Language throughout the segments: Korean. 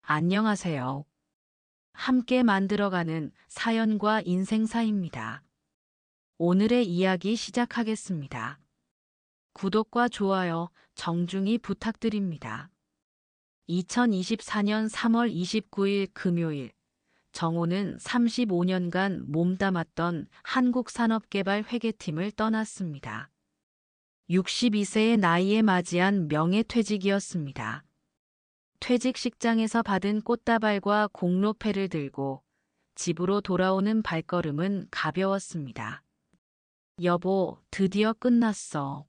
안녕하세요. 함께 만들어가는 사연과 인생사입니다. 오늘의 이야기 시작하겠습니다. 구독과 좋아요 정중히 부탁드립니다. 2024년 3월 29일 금요일, 정호는 35년간 몸담았던 한국산업개발회계팀을 떠났습니다. 62세의 나이에 맞이한 명예퇴직이었습니다. 퇴직식장에서 받은 꽃다발과 공로패를 들고 집으로 돌아오는 발걸음은 가벼웠습니다. 여보, 드디어 끝났어.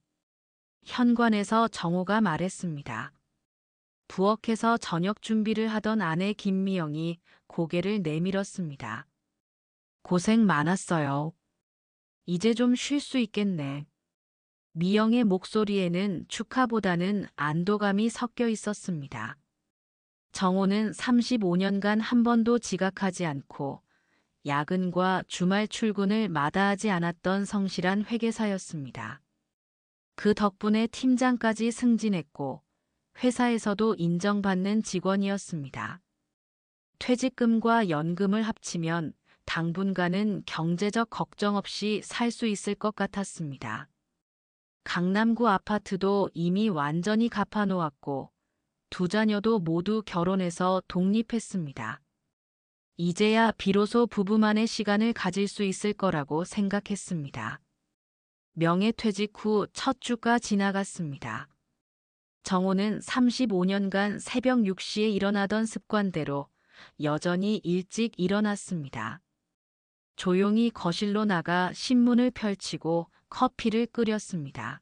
현관에서 정호가 말했습니다. 부엌에서 저녁 준비를 하던 아내 김미영이 고개를 내밀었습니다. 고생 많았어요. 이제 좀 쉴 수 있겠네. 미영의 목소리에는 축하보다는 안도감이 섞여 있었습니다. 정호는 35년간 한 번도 지각하지 않고 야근과 주말 출근을 마다하지 않았던 성실한 회계사였습니다. 그 덕분에 팀장까지 승진했고 회사에서도 인정받는 직원이었습니다. 퇴직금과 연금을 합치면 당분간은 경제적 걱정 없이 살 수 있을 것 같았습니다. 강남구 아파트도 이미 완전히 갚아놓았고 두 자녀도 모두 결혼해서 독립했습니다. 이제야 비로소 부부만의 시간을 가질 수 있을 거라고 생각했습니다. 명예퇴직 후 첫 주가 지나갔습니다. 정호는 35년간 새벽 6시에 일어나던 습관대로 여전히 일찍 일어났습니다. 조용히 거실로 나가 신문을 펼치고 커피를 끓였습니다.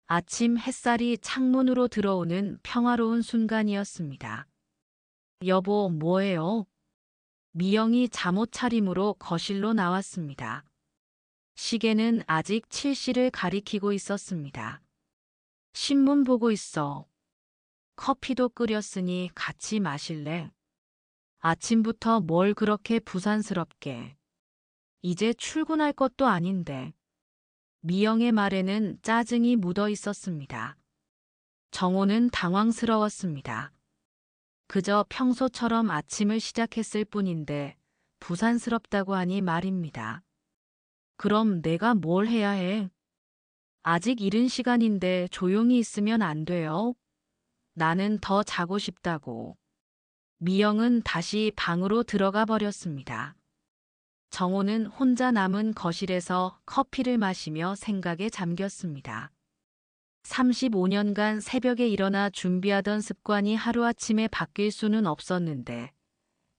아침 햇살이 창문으로 들어오는 평화로운 순간이었습니다. 여보, 뭐해요? 미영이 잠옷 차림으로 거실로 나왔습니다. 시계는 아직 7시를 가리키고 있었습니다. 신문 보고 있어. 커피도 끓였으니 같이 마실래? 아침부터 뭘 그렇게 부산스럽게. 이제 출근할 것도 아닌데. 미영의 말에는 짜증이 묻어 있었습니다. 정호는 당황스러웠습니다. 그저 평소처럼 아침을 시작했을 뿐인데 부산스럽다고 하니 말입니다. 그럼 내가 뭘 해야 해? 아직 이른 시간인데 조용히 있으면 안 돼요? 나는 더 자고 싶다고. 미영은 다시 방으로 들어가 버렸습니다. 정호는 혼자 남은 거실에서 커피를 마시며 생각에 잠겼습니다. 35년간 새벽에 일어나 준비하던 습관이 하루아침에 바뀔 수는 없었는데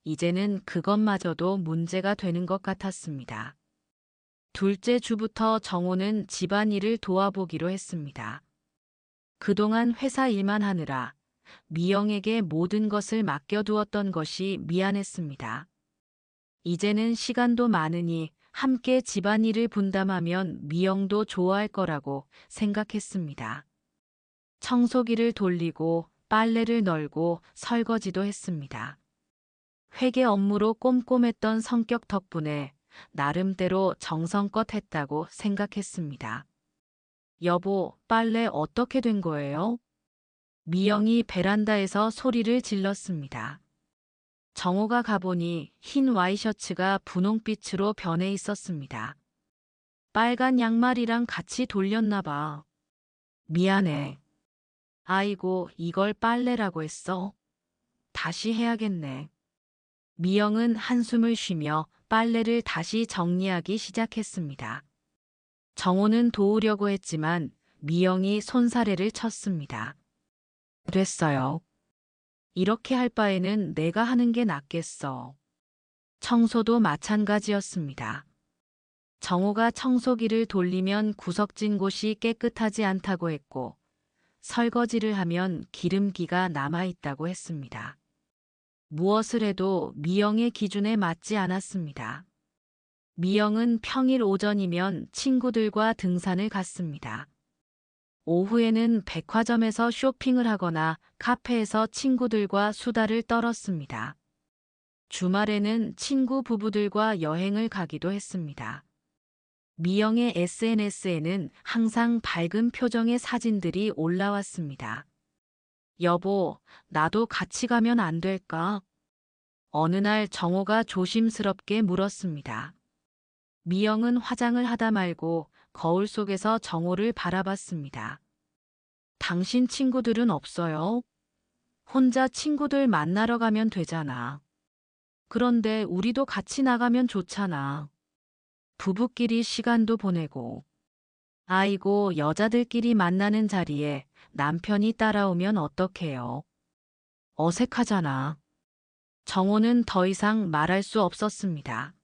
이제는 그것마저도 문제가 되는 것 같았습니다. 둘째 주부터 정호는 집안일을 도와보기로 했습니다. 그동안 회사 일만 하느라 미영에게 모든 것을 맡겨두었던 것이 미안했습니다. 이제는 시간도 많으니 함께 집안일을 분담하면 미영도 좋아할 거라고 생각했습니다. 청소기를 돌리고 빨래를 널고 설거지도 했습니다. 회계 업무로 꼼꼼했던 성격 덕분에 나름대로 정성껏 했다고 생각했습니다. 여보, 빨래 어떻게 된 거예요? 미영이 베란다에서 소리를 질렀습니다. 정호가 가보니 흰 와이셔츠가 분홍빛으로 변해 있었습니다. 빨간 양말이랑 같이 돌렸나 봐. 미안해. 아이고, 이걸 빨래라고 했어? 다시 해야겠네. 미영은 한숨을 쉬며 빨래를 다시 정리하기 시작했습니다. 정호는 도우려고 했지만 미영이 손사래를 쳤습니다. 됐어요. 이렇게 할 바에는 내가 하는 게 낫겠어. 청소도 마찬가지였습니다. 정호가 청소기를 돌리면 구석진 곳이 깨끗하지 않다고 했고 설거지를 하면 기름기가 남아있다고 했습니다. 무엇을 해도 미영의 기준에 맞지 않았습니다. 미영은 평일 오전이면 친구들과 등산을 갔습니다. 오후에는 백화점에서 쇼핑을 하거나 카페에서 친구들과 수다를 떨었습니다. 주말에는 친구 부부들과 여행을 가기도 했습니다. 미영의 SNS에는 항상 밝은 표정의 사진들이 올라왔습니다. 여보, 나도 같이 가면 안 될까? 어느 날 정호가 조심스럽게 물었습니다. 미영은 화장을 하다 말고 거울 속에서 정호를 바라봤습니다. 당신 친구들은 없어요? 혼자 친구들 만나러 가면 되잖아. 그런데 우리도 같이 나가면 좋잖아. 부부끼리 시간도 보내고. 아이고, 여자들끼리 만나는 자리에 남편이 따라오면 어떡해요? 어색하잖아. 정호는 더 이상 말할 수 없었습니다.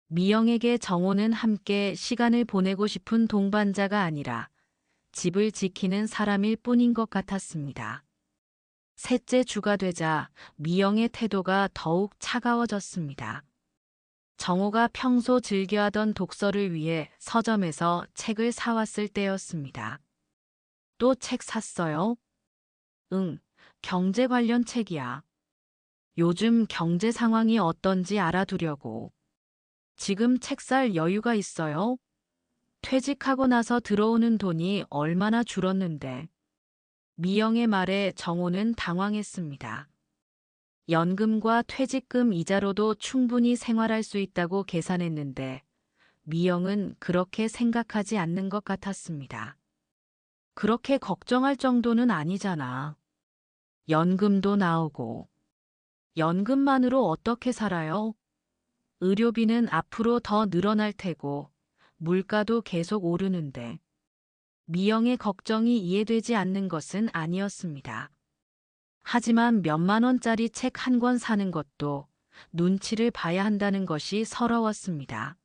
미영에게 정호는 함께 시간을 보내고 싶은 동반자가 아니라 집을 지키는 사람일 뿐인 것 같았습니다. 셋째 주가 되자 미영의 태도가 더욱 차가워졌습니다. 정호가 평소 즐겨하던 독서를 위해 서점에서 책을 사왔을 때였습니다. 또 책 샀어요? 응, 경제 관련 책이야. 요즘 경제 상황이 어떤지 알아두려고. 지금 책 살 여유가 있어요? 퇴직하고 나서 들어오는 돈이 얼마나 줄었는데. 미영의 말에 정호는 당황했습니다. 연금과 퇴직금 이자로도 충분히 생활할 수 있다고 계산했는데 미영은 그렇게 생각하지 않는 것 같았습니다. 그렇게 걱정할 정도는 아니잖아. 연금도 나오고. 연금만으로 어떻게 살아요? 의료비는 앞으로 더 늘어날 테고 물가도 계속 오르는데. 미영의 걱정이 이해되지 않는 것은 아니었습니다. 하지만 몇만 원짜리 책 한 권 사는 것도 눈치를 봐야 한다는 것이 서러웠습니다.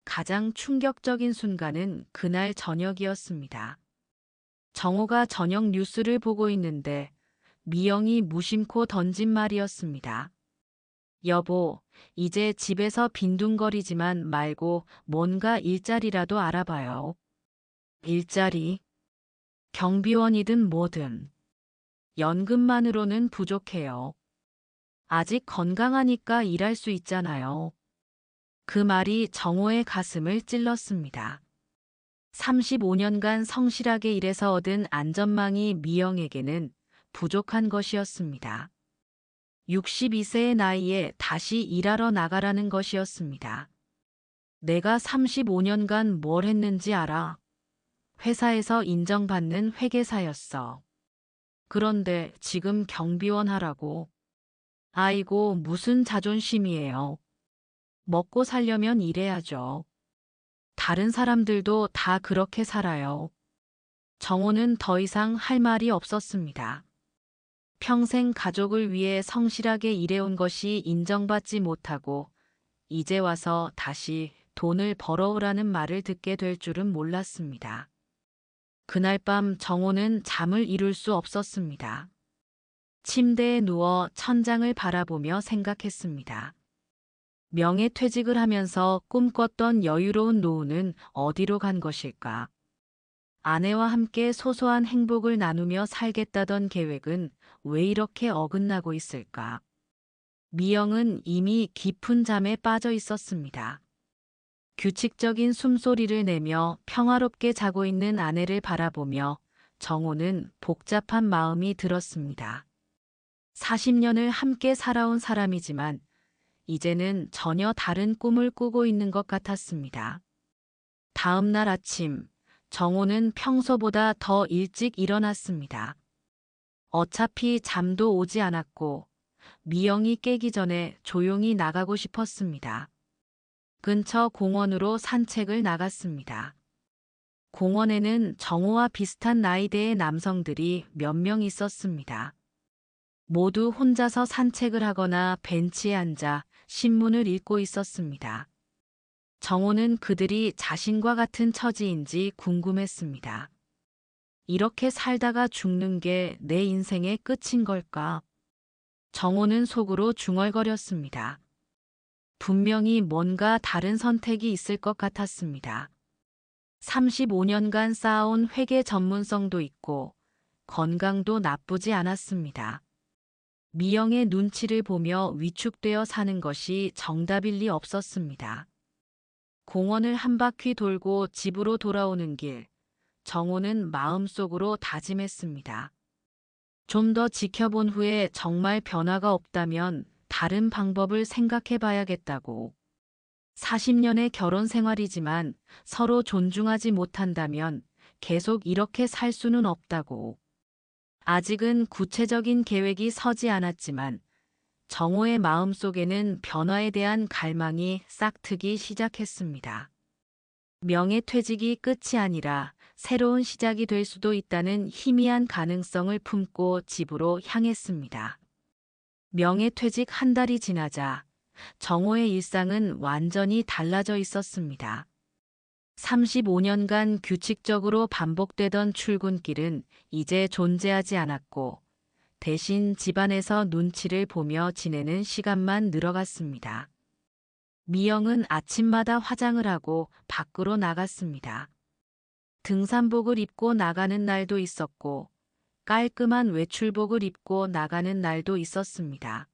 가장 충격적인 순간은 그날 저녁이었습니다. 정호가 저녁 뉴스를 보고 있는데 미영이 무심코 던진 말이었습니다. 여보, 이제 집에서 빈둥거리지만 말고 뭔가 일자리라도 알아봐요. 일자리, 경비원이든 뭐든. 연금만으로는 부족해요. 아직 건강하니까 일할 수 있잖아요. 그 말이 정호의 가슴을 찔렀습니다. 35년간 성실하게 일해서 얻은 안전망이 미영에게는 부족한 것이었습니다. 62세의 나이에 다시 일하러 나가라는 것이었습니다. 내가 35년간 뭘 했는지 알아? 회사에서 인정받는 회계사였어. 그런데 지금 경비원 하라고. 아이고, 무슨 자존심이에요. 먹고 살려면 일해야죠. 다른 사람들도 다 그렇게 살아요. 정호는 더 이상 할 말이 없었습니다. 평생 가족을 위해 성실하게 일해온 것이 인정받지 못하고 이제 와서 다시 돈을 벌어오라는 말을 듣게 될 줄은 몰랐습니다. 그날 밤 정호는 잠을 이룰 수 없었습니다. 침대에 누워 천장을 바라보며 생각했습니다. 명예퇴직을 하면서 꿈꿨던 여유로운 노후는 어디로 간 것일까? 아내와 함께 소소한 행복을 나누며 살겠다던 계획은 왜 이렇게 어긋나고 있을까? 미영은 이미 깊은 잠에 빠져 있었습니다. 규칙적인 숨소리를 내며 평화롭게 자고 있는 아내를 바라보며 정호는 복잡한 마음이 들었습니다. 40년을 함께 살아온 사람이지만 이제는 전혀 다른 꿈을 꾸고 있는 것 같았습니다. 다음 날 아침, 정호는 평소보다 더 일찍 일어났습니다. 어차피 잠도 오지 않았고 미영이 깨기 전에 조용히 나가고 싶었습니다. 근처 공원으로 산책을 나갔습니다. 공원에는 정호와 비슷한 나이대의 남성들이 몇 명 있었습니다. 모두 혼자서 산책을 하거나 벤치에 앉아 신문을 읽고 있었습니다. 정호는 그들이 자신과 같은 처지인지 궁금했습니다. 이렇게 살다가 죽는 게 내 인생의 끝인 걸까? 정호는 속으로 중얼거렸습니다. 분명히 뭔가 다른 선택이 있을 것 같았습니다. 35년간 쌓아온 회계 전문성도 있고 건강도 나쁘지 않았습니다. 미영의 눈치를 보며 위축되어 사는 것이 정답일 리 없었습니다. 공원을 한 바퀴 돌고 집으로 돌아오는 길, 정호는 마음속으로 다짐했습니다. 좀 더 지켜본 후에 정말 변화가 없다면 다른 방법을 생각해 봐야겠다고. 40년의 결혼 생활이지만 서로 존중하지 못한다면 계속 이렇게 살 수는 없다고. 아직은 구체적인 계획이 서지 않았지만 정호의 마음속에는 변화에 대한 갈망이 싹트기 시작했습니다. 명예퇴직이 끝이 아니라 새로운 시작이 될 수도 있다는 희미한 가능성을 품고 집으로 향했습니다. 명예퇴직 한 달이 지나자 정호의 일상은 완전히 달라져 있었습니다. 35년간 규칙적으로 반복되던 출근길은 이제 존재하지 않았고 대신 집안에서 눈치를 보며 지내는 시간만 늘어갔습니다. 미영은 아침마다 화장을 하고 밖으로 나갔습니다. 등산복을 입고 나가는 날도 있었고 깔끔한 외출복을 입고 나가는 날도 있었습니다.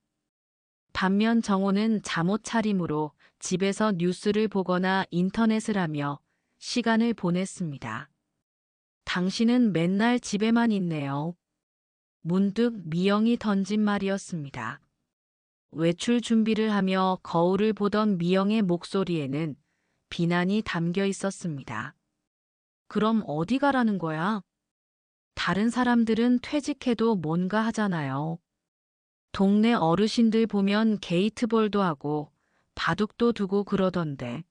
반면 정호는 잠옷 차림으로 집에서 뉴스를 보거나 인터넷을 하며 시간을 보냈습니다. 당신은 맨날 집에만 있네요. 문득 미영이 던진 말이었습니다. 외출 준비를 하며 거울을 보던 미영의 목소리에는 비난이 담겨 있었습니다. 그럼 어디 가라는 거야? 다른 사람들은 퇴직해도 뭔가 하잖아요. 동네 어르신들 보면 게이트볼도 하고 바둑도 두고 그러던데.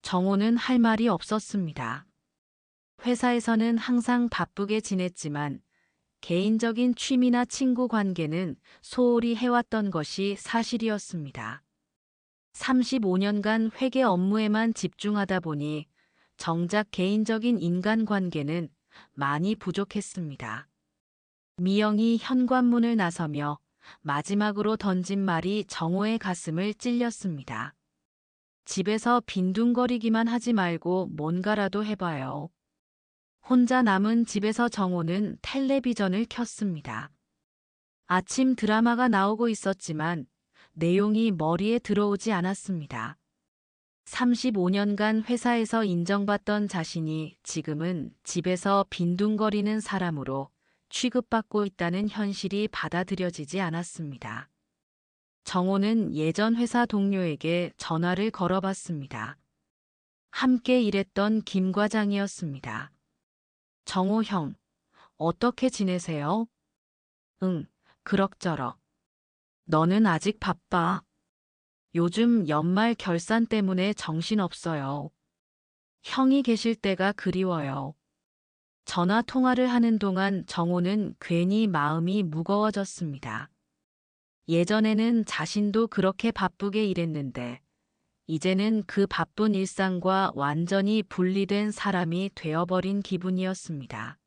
정호는 할 말이 없었습니다. 회사에서는 항상 바쁘게 지냈지만 개인적인 취미나 친구 관계는 소홀히 해왔던 것이 사실이었습니다. 35년간 회계 업무에만 집중하다 보니 정작 개인적인 인간관계는 많이 부족했습니다. 미영이 현관문을 나서며 마지막으로 던진 말이 정호의 가슴을 찔렸습니다. 집에서 빈둥거리기만 하지 말고 뭔가라도 해봐요. 혼자 남은 집에서 정호는 텔레비전을 켰습니다. 아침 드라마가 나오고 있었지만 내용이 머리에 들어오지 않았습니다. 35년간 회사에서 인정받던 자신이 지금은 집에서 빈둥거리는 사람으로 취급받고 있다는 현실이 받아들여지지 않았습니다. 정호는 예전 회사 동료에게 전화를 걸어봤습니다. 함께 일했던 김 과장이었습니다. 정호 형, 어떻게 지내세요? 응, 그럭저럭. 너는 아직 바빠. 요즘 연말 결산 때문에 정신없어요. 형이 계실 때가 그리워요. 전화 통화를 하는 동안 정호는 괜히 마음이 무거워졌습니다. 예전에는 자신도 그렇게 바쁘게 일했는데 이제는 그 바쁜 일상과 완전히 분리된 사람이 되어버린 기분이었습니다.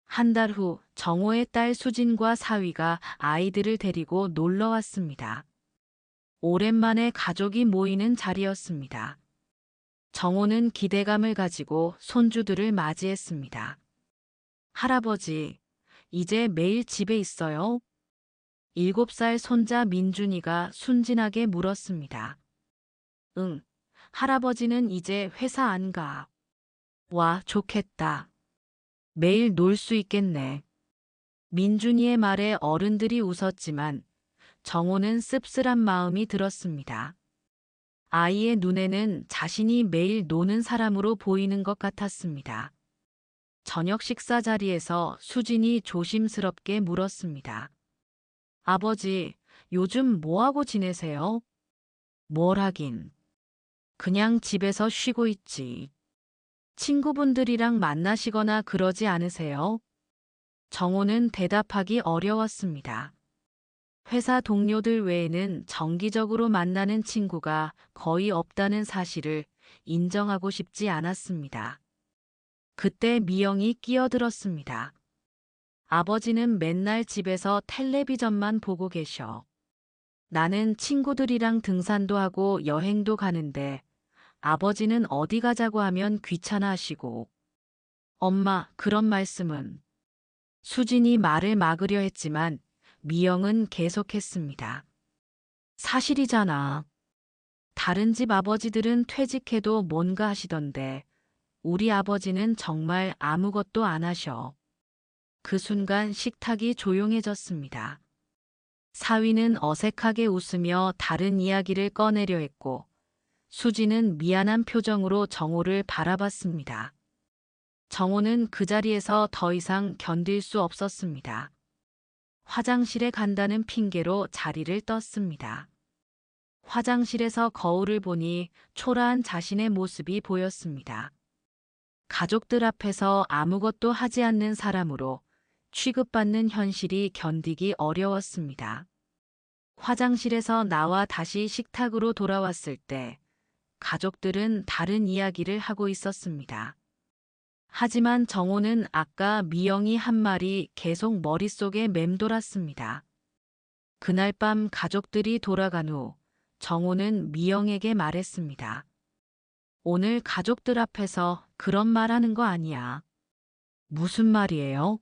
한 달 후 정호의 딸 수진과 사위가 아이들을 데리고 놀러 왔습니다. 오랜만에 가족이 모이는 자리였습니다. 정호는 기대감을 가지고 손주들을 맞이했습니다. 할아버지, 이제 매일 집에 있어요? 7살 손자 민준이가 순진하게 물었습니다. 응, 할아버지는 이제 회사 안 가. 와, 좋겠다. 매일 놀 수 있겠네. 민준이의 말에 어른들이 웃었지만 정호는 씁쓸한 마음이 들었습니다. 아이의 눈에는 자신이 매일 노는 사람으로 보이는 것 같았습니다. 저녁 식사 자리에서 수진이 조심스럽게 물었습니다. 아버지, 요즘 뭐하고 지내세요? 뭘 하긴. 그냥 집에서 쉬고 있지. 친구분들이랑 만나시거나 그러지 않으세요? 정호는 대답하기 어려웠습니다. 회사 동료들 외에는 정기적으로 만나는 친구가 거의 없다는 사실을 인정하고 싶지 않았습니다. 그때 미영이 끼어들었습니다. 아버지는 맨날 집에서 텔레비전만 보고 계셔. 나는 친구들이랑 등산도 하고 여행도 가는데 아버지는 어디 가자고 하면 귀찮아 하시고. 엄마, 그런 말씀은. 수진이 말을 막으려 했지만 미영은 계속했습니다. 사실이잖아. 다른 집 아버지들은 퇴직해도 뭔가 하시던데 우리 아버지는 정말 아무것도 안 하셔. 그 순간 식탁이 조용해졌습니다. 사위는 어색하게 웃으며 다른 이야기를 꺼내려 했고, 수지는 미안한 표정으로 정호를 바라봤습니다. 정호는 그 자리에서 더 이상 견딜 수 없었습니다. 화장실에 간다는 핑계로 자리를 떴습니다. 화장실에서 거울을 보니 초라한 자신의 모습이 보였습니다. 가족들 앞에서 아무것도 하지 않는 사람으로 취급받는 현실이 견디기 어려웠습니다. 화장실에서 나와 다시 식탁으로 돌아왔을 때 가족들은 다른 이야기를 하고 있었습니다. 하지만 정호는 아까 미영이 한 말이 계속 머릿속에 맴돌았습니다. 그날 밤 가족들이 돌아간 후 정호는 미영에게 말했습니다. 오늘 가족들 앞에서 그런 말 하는 거 아니야. 무슨 말이에요?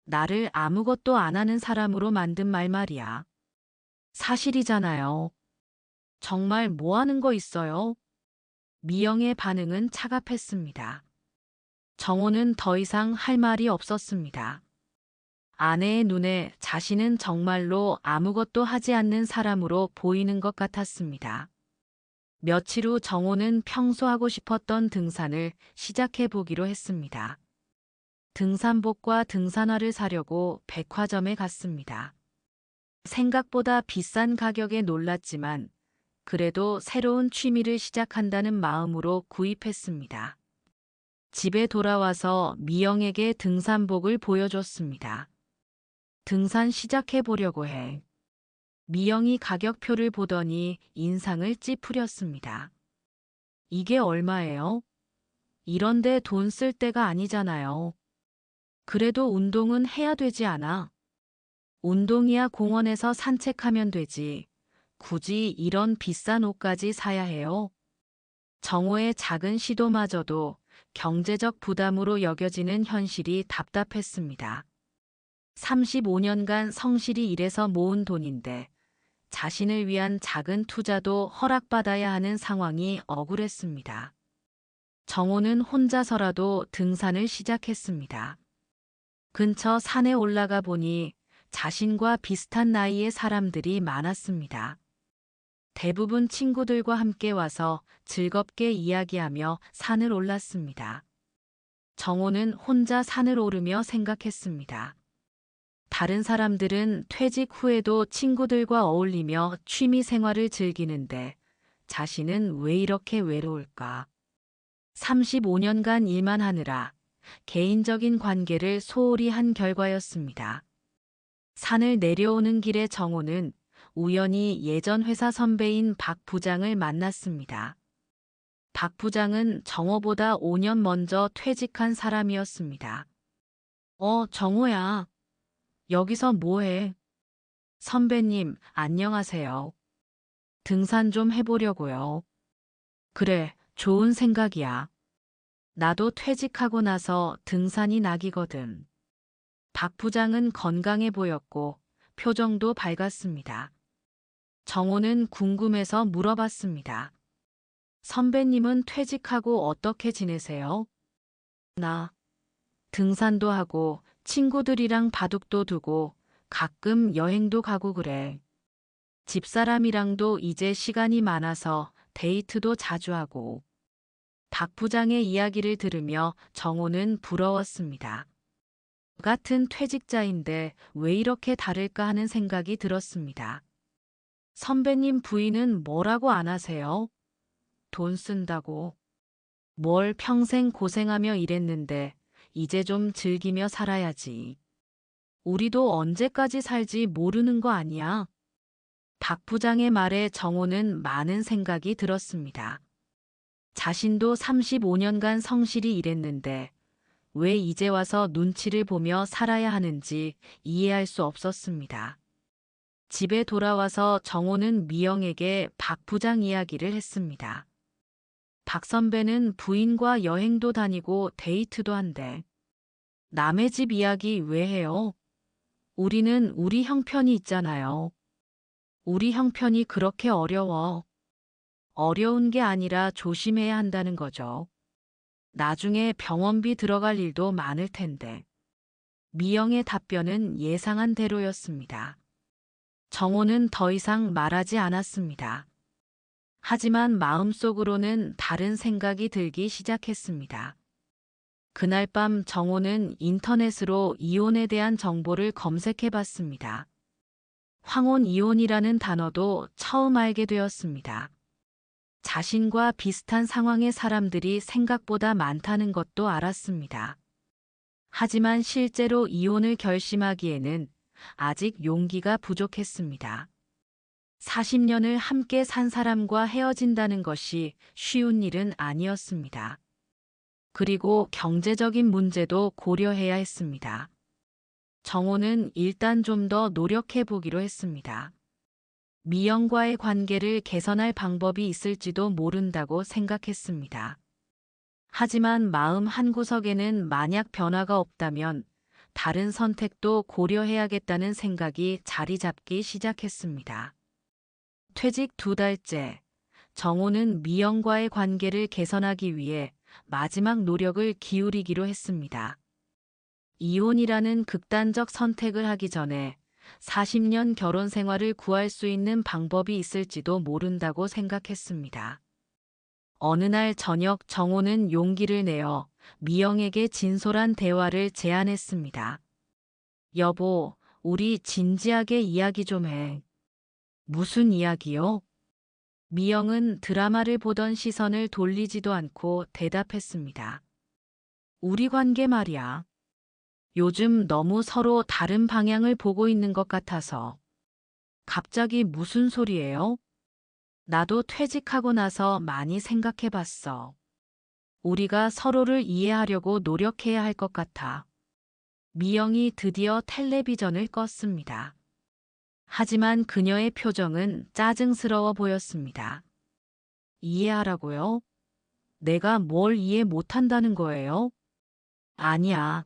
나를 아무것도 안 하는 사람으로 만든 말 말이야. 사실이잖아요. 정말 뭐 하는 거 있어요? 미영의 반응은 차갑했습니다. 정호는 더 이상 할 말이 없었습니다. 아내의 눈에 자신은 정말로 아무것도 하지 않는 사람으로 보이는 것 같았습니다. 며칠 후 정호는 평소 하고 싶었던 등산을 시작해 보기로 했습니다. 등산복과 등산화를 사려고 백화점에 갔습니다. 생각보다 비싼 가격에 놀랐지만 그래도 새로운 취미를 시작한다는 마음으로 구입했습니다. 집에 돌아와서 미영에게 등산복을 보여줬습니다. 등산 시작해 보려고 해. 미영이 가격표를 보더니 인상을 찌푸렸습니다. 이게 얼마예요? 이런데 돈 쓸 때가 아니잖아요. 그래도 운동은 해야 되지 않아? 운동이야 공원에서 산책하면 되지. 굳이 이런 비싼 옷까지 사야 해요? 정호의 작은 시도마저도 경제적 부담으로 여겨지는 현실이 답답했습니다. 35년간 성실히 일해서 모은 돈인데 자신을 위한 작은 투자도 허락받아야 하는 상황이 억울했습니다. 정호는 혼자서라도 등산을 시작했습니다. 근처 산에 올라가 보니 자신과 비슷한 나이의 사람들이 많았습니다. 대부분 친구들과 함께 와서 즐겁게 이야기하며 산을 올랐습니다. 정호는 혼자 산을 오르며 생각했습니다. 다른 사람들은 퇴직 후에도 친구들과 어울리며 취미 생활을 즐기는데 자신은 왜 이렇게 외로울까? 35년간 일만 하느라 개인적인 관계를 소홀히 한 결과였습니다. 산을 내려오는 길에 정호는 우연히 예전 회사 선배인 박 부장을 만났습니다. 박 부장은 정호보다 5년 먼저 퇴직한 사람이었습니다. 정호야. 여기서 뭐해? 선배님, 안녕하세요. 등산 좀 해보려고요. 그래, 좋은 생각이야. 나도 퇴직하고 나서 등산이 낙이거든. 박 부장은 건강해 보였고 표정도 밝았습니다. 정호는 궁금해서 물어봤습니다. 선배님은 퇴직하고 어떻게 지내세요? 나 등산도 하고 친구들이랑 바둑도 두고 가끔 여행도 가고 그래. 집사람이랑도 이제 시간이 많아서 데이트도 자주 하고. 박 부장의 이야기를 들으며 정호는 부러웠습니다. 같은 퇴직자인데 왜 이렇게 다를까 하는 생각이 들었습니다. 선배님 부인은 뭐라고 안 하세요? 돈 쓴다고. 뭘 평생 고생하며 일했는데 이제 좀 즐기며 살아야지. 우리도 언제까지 살지 모르는 거 아니야? 박 부장의 말에 정호는 많은 생각이 들었습니다. 자신도 35년간 성실히 일했는데 왜 이제 와서 눈치를 보며 살아야 하는지 이해할 수 없었습니다. 집에 돌아와서 정호는 미영에게 박 부장 이야기를 했습니다. 박 선배는 부인과 여행도 다니고 데이트도 한대. 남의 집 이야기 왜 해요? 우리는 우리 형편이 있잖아요. 우리 형편이 그렇게 어려워. 어려운 게 아니라 조심해야 한다는 거죠. 나중에 병원비 들어갈 일도 많을 텐데. 미영의 답변은 예상한 대로였습니다. 정호는 더 이상 말하지 않았습니다. 하지만 마음속으로는 다른 생각이 들기 시작했습니다. 그날 밤 정호는 인터넷으로 이혼에 대한 정보를 검색해 봤습니다. 황혼 이혼이라는 단어도 처음 알게 되었습니다. 자신과 비슷한 상황의 사람들이 생각보다 많다는 것도 알았습니다. 하지만 실제로 이혼을 결심하기에는 아직 용기가 부족했습니다. 40년을 함께 산 사람과 헤어진다는 것이 쉬운 일은 아니었습니다. 그리고 경제적인 문제도 고려해야 했습니다. 정호는 일단 좀 더 노력해 보기로 했습니다. 미영과의 관계를 개선할 방법이 있을지도 모른다고 생각했습니다. 하지만 마음 한구석에는 만약 변화가 없다면 다른 선택도 고려해야겠다는 생각이 자리 잡기 시작했습니다. 퇴직 2달째, 정호는 미영과의 관계를 개선하기 위해 마지막 노력을 기울이기로 했습니다. 이혼이라는 극단적 선택을 하기 전에 40년 결혼 생활을 구할 수 있는 방법이 있을지도 모른다고 생각했습니다. 어느 날 저녁 정호는 용기를 내어 미영에게 진솔한 대화를 제안했습니다. 여보, 우리 진지하게 이야기 좀 해. 무슨 이야기요? 미영은 드라마를 보던 시선을 돌리지도 않고 대답했습니다. 우리 관계 말이야. 요즘 너무 서로 다른 방향을 보고 있는 것 같아서. 갑자기 무슨 소리예요? 나도 퇴직하고 나서 많이 생각해 봤어. 우리가 서로를 이해하려고 노력해야 할 것 같아. 미영이 드디어 텔레비전을 껐습니다. 하지만 그녀의 표정은 짜증스러워 보였습니다. 이해하라고요? 내가 뭘 이해 못한다는 거예요? 아니야.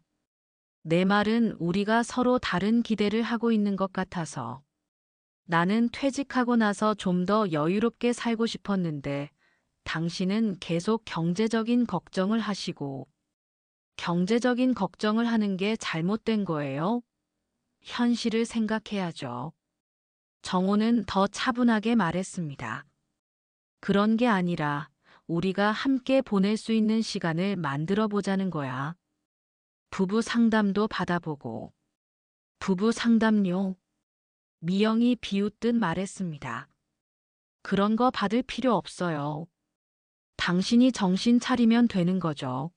내 말은 우리가 서로 다른 기대를 하고 있는 것 같아서. 나는 퇴직하고 나서 좀 더 여유롭게 살고 싶었는데 당신은 계속 경제적인 걱정을 하시고 경제적인 걱정을 하는 게 잘못된 거예요? 현실을 생각해야죠. 정호는 더 차분하게 말했습니다. 그런 게 아니라 우리가 함께 보낼 수 있는 시간을 만들어 보자는 거야. 부부 상담도 받아보고. 부부 상담료? 미영이 비웃듯 말했습니다. 그런 거 받을 필요 없어요. 당신이 정신 차리면 되는 거죠.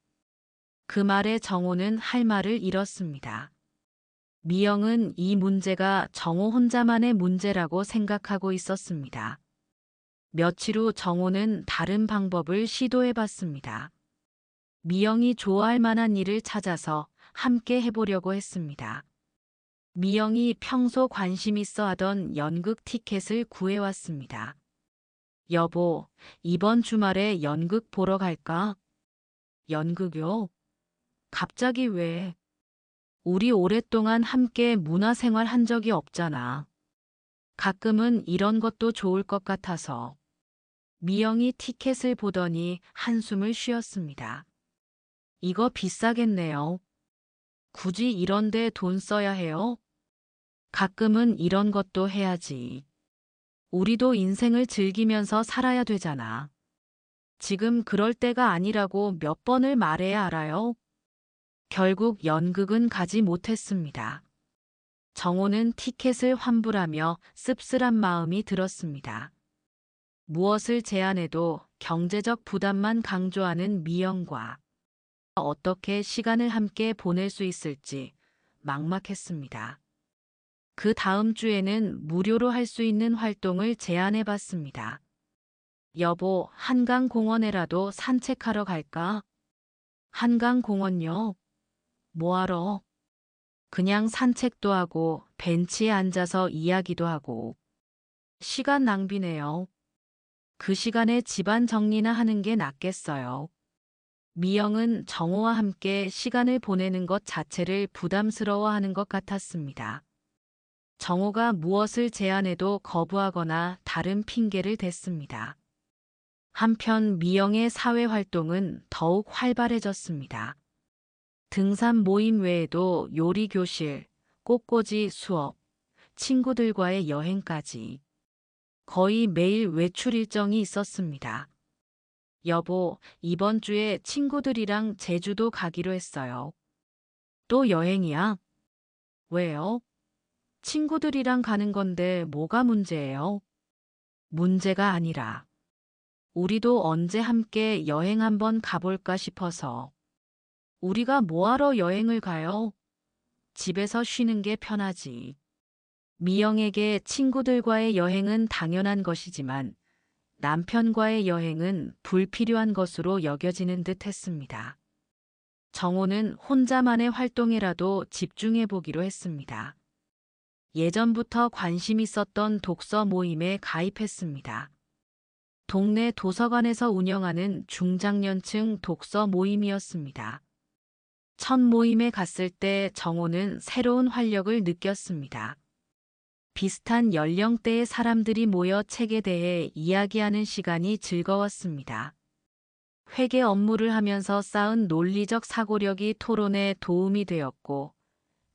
그 말에 정호는 할 말을 잃었습니다. 미영은 이 문제가 정호 혼자만의 문제라고 생각하고 있었습니다. 며칠 후 정호는 다른 방법을 시도해 봤습니다. 미영이 좋아할 만한 일을 찾아서 함께 해보려고 했습니다. 미영이 평소 관심 있어 하던 연극 티켓을 구해왔습니다. 여보, 이번 주말에 연극 보러 갈까? 연극요? 갑자기 왜? 우리 오랫동안 함께 문화생활 한 적이 없잖아. 가끔은 이런 것도 좋을 것 같아서. 미영이 티켓을 보더니 한숨을 쉬었습니다. 이거 비싸겠네요. 굳이 이런데 돈 써야 해요? 가끔은 이런 것도 해야지. 우리도 인생을 즐기면서 살아야 되잖아. 지금 그럴 때가 아니라고 몇 번을 말해야 알아요? 결국 연극은 가지 못했습니다. 정호는 티켓을 환불하며 씁쓸한 마음이 들었습니다. 무엇을 제안해도 경제적 부담만 강조하는 미영과 어떻게 시간을 함께 보낼 수 있을지 막막했습니다. 그 다음 주에는 무료로 할 수 있는 활동을 제안해 봤습니다. 여보, 한강공원에라도 산책하러 갈까? 한강공원요? 뭐하러? 그냥 산책도 하고 벤치에 앉아서 이야기도 하고. 시간 낭비네요. 그 시간에 집안 정리나 하는 게 낫겠어요. 미영은 정호와 함께 시간을 보내는 것 자체를 부담스러워하는 것 같았습니다. 정호가 무엇을 제안해도 거부하거나 다른 핑계를 댔습니다. 한편 미영의 사회 활동은 더욱 활발해졌습니다. 등산 모임 외에도 요리 교실, 꽃꽂이 수업, 친구들과의 여행까지 거의 매일 외출 일정이 있었습니다. 여보, 이번 주에 친구들이랑 제주도 가기로 했어요. 또 여행이야? 왜요? 친구들이랑 가는 건데 뭐가 문제예요? 문제가 아니라 우리도 언제 함께 여행 한번 가볼까 싶어서. 우리가 뭐하러 여행을 가요? 집에서 쉬는 게 편하지. 미영에게 친구들과의 여행은 당연한 것이지만 남편과의 여행은 불필요한 것으로 여겨지는 듯 했습니다. 정호는 혼자만의 활동에라도 집중해 보기로 했습니다. 예전부터 관심 있었던 독서 모임에 가입했습니다. 동네 도서관에서 운영하는 중장년층 독서 모임이었습니다. 첫 모임에 갔을 때 정호는 새로운 활력을 느꼈습니다. 비슷한 연령대의 사람들이 모여 책에 대해 이야기하는 시간이 즐거웠습니다. 회계 업무를 하면서 쌓은 논리적 사고력이 토론에 도움이 되었고,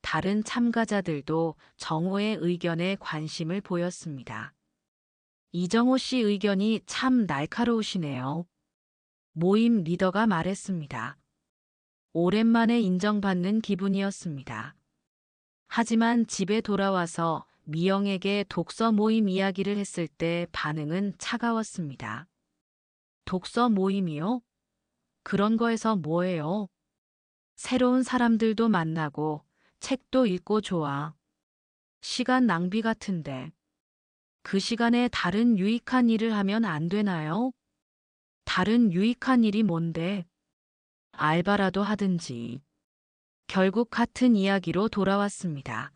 다른 참가자들도 정호의 의견에 관심을 보였습니다. 이정호 씨 의견이 참 날카로우시네요. 모임 리더가 말했습니다. 오랜만에 인정받는 기분이었습니다. 하지만 집에 돌아와서 미영에게 독서 모임 이야기를 했을 때 반응은 차가웠습니다. 독서 모임이요? 그런 거에서 뭐예요? 새로운 사람들도 만나고 책도 읽고 좋아. 시간 낭비 같은데. 그 시간에 다른 유익한 일을 하면 안 되나요? 다른 유익한 일이 뭔데? 알바라도 하든지. 결국 같은 이야기로 돌아왔습니다.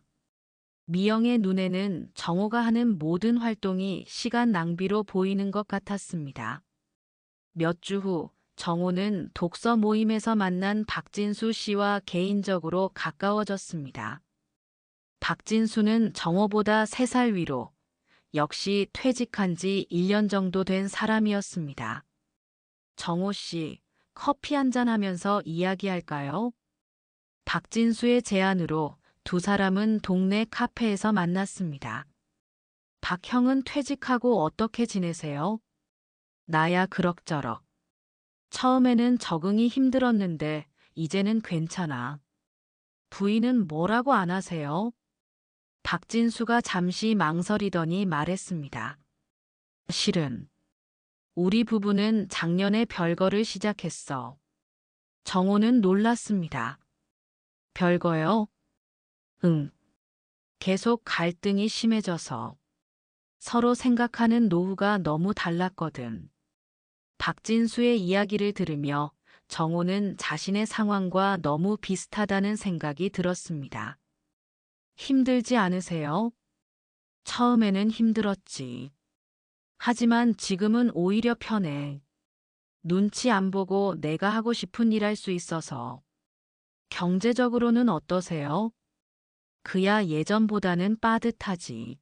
미영의 눈에는 정호가 하는 모든 활동이 시간 낭비로 보이는 것 같았습니다. 몇 주 후 정호는 독서 모임에서 만난 박진수 씨와 개인적으로 가까워졌습니다. 박진수는 정호보다 3살 위로, 역시 퇴직한 지 1년 정도 된 사람이었습니다. 정호 씨, 커피 한잔 하면서 이야기할까요? 박진수의 제안으로 두 사람은 동네 카페에서 만났습니다. 박 형은 퇴직하고 어떻게 지내세요? 나야 그럭저럭. 처음에는 적응이 힘들었는데 이제는 괜찮아. 부인은 뭐라고 안 하세요? 박진수가 잠시 망설이더니 말했습니다. 실은 우리 부부는 작년에 별거를 시작했어. 정호는 놀랐습니다. 별거요? 응. 계속 갈등이 심해져서 서로 생각하는 노후가 너무 달랐거든. 박진수의 이야기를 들으며 정호는 자신의 상황과 너무 비슷하다는 생각이 들었습니다. 힘들지 않으세요? 처음에는 힘들었지. 하지만 지금은 오히려 편해. 눈치 안 보고 내가 하고 싶은 일 할 수 있어서. 경제적으로는 어떠세요? 그야 예전보다는 빠듯하지.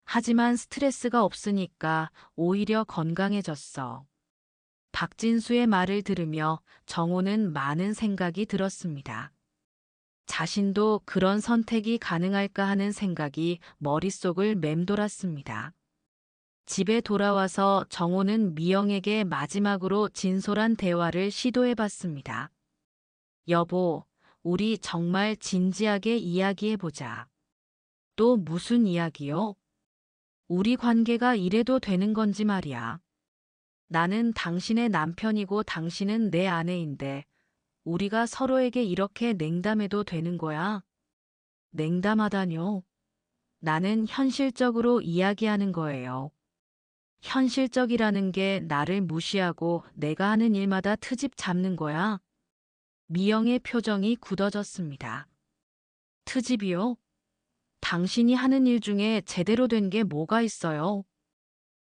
하지만 스트레스가 없으니까 오히려 건강해졌어. 박진수의 말을 들으며 정호는 많은 생각이 들었습니다. 자신도 그런 선택이 가능할까 하는 생각이 머릿속을 맴돌았습니다. 집에 돌아와서 정호는 미영에게 마지막으로 진솔한 대화를 시도해봤습니다. 여보, 우리 정말 진지하게 이야기해보자. 또 무슨 이야기요? 우리 관계가 이래도 되는 건지 말이야. 나는 당신의 남편이고 당신은 내 아내인데 우리가 서로에게 이렇게 냉담해도 되는 거야? 냉담하다뇨? 나는 현실적으로 이야기하는 거예요. 현실적이라는 게 나를 무시하고 내가 하는 일마다 트집 잡는 거야? 미영의 표정이 굳어졌습니다. 트집이요? 당신이 하는 일 중에 제대로 된 게 뭐가 있어요?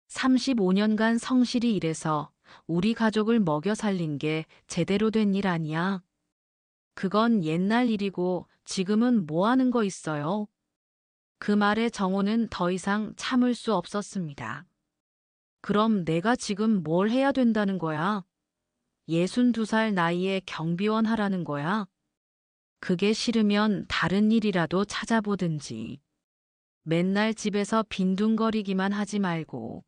35년간 성실히 일해서 우리 가족을 먹여 살린 게 제대로 된 일 아니야? 그건 옛날 일이고 지금은 뭐 하는 거 있어요? 그 말에 정호는 더 이상 참을 수 없었습니다. 그럼 내가 지금 뭘 해야 된다는 거야? 62살 나이에 경비원 하라는 거야? 그게 싫으면 다른 일이라도 찾아보든지. 맨날 집에서 빈둥거리기만 하지 말고.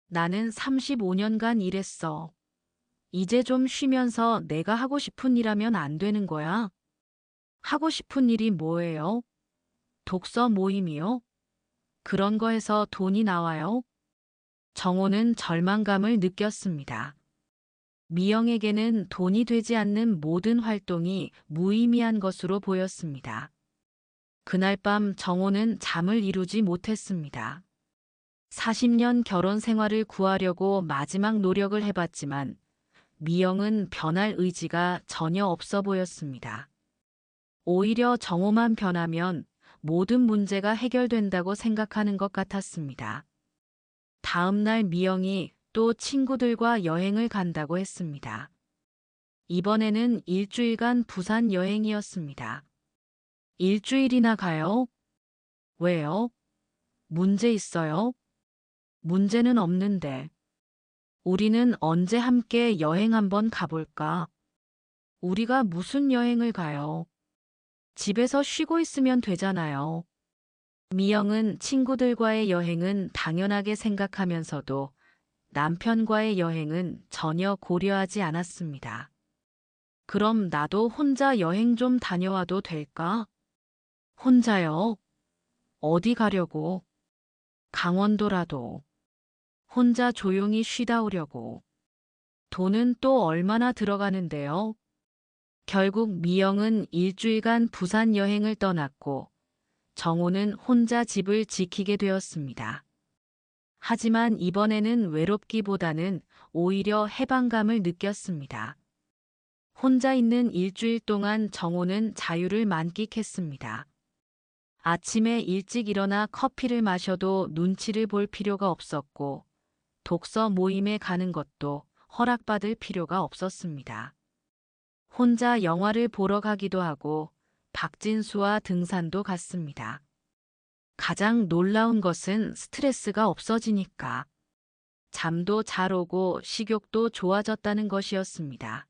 나는 35년간 일했어. 이제 좀 쉬면서 내가 하고 싶은 일 하면 안 되는 거야? 하고 싶은 일이 뭐예요? 독서 모임이요? 그런 거에서 돈이 나와요? 정호는 절망감을 느꼈습니다. 미영에게는 돈이 되지 않는 모든 활동이 무의미한 것으로 보였습니다. 그날 밤 정호는 잠을 이루지 못했습니다. 40년 결혼 생활을 구하려고 마지막 노력을 해봤지만 미영은 변할 의지가 전혀 없어 보였습니다. 오히려 정호만 변하면 모든 문제가 해결된다고 생각하는 것 같았습니다. 다음 날 미영이 또 친구들과 여행을 간다고 했습니다. 이번에는 일주일간 부산 여행이었습니다. 일주일이나 가요? 왜요? 문제 있어요? 문제는 없는데. 우리는 언제 함께 여행 한번 가볼까? 우리가 무슨 여행을 가요? 집에서 쉬고 있으면 되잖아요. 미영은 친구들과의 여행은 당연하게 생각하면서도 남편과의 여행은 전혀 고려하지 않았습니다. 그럼 나도 혼자 여행 좀 다녀와도 될까? 혼자요? 어디 가려고? 강원도라도. 혼자 조용히 쉬다 오려고. 돈은 또 얼마나 들어가는데요? 결국 미영은 일주일간 부산 여행을 떠났고 정호는 혼자 집을 지키게 되었습니다. 하지만 이번에는 외롭기보다는 오히려 해방감을 느꼈습니다. 혼자 있는 일주일 동안 정호는 자유를 만끽했습니다. 아침에 일찍 일어나 커피를 마셔도 눈치를 볼 필요가 없었고 독서 모임에 가는 것도 허락받을 필요가 없었습니다. 혼자 영화를 보러 가기도 하고 박진수와 등산도 갔습니다. 가장 놀라운 것은 스트레스가 없어지니까. 잠도 잘 오고 식욕도 좋아졌다는 것이었습니다.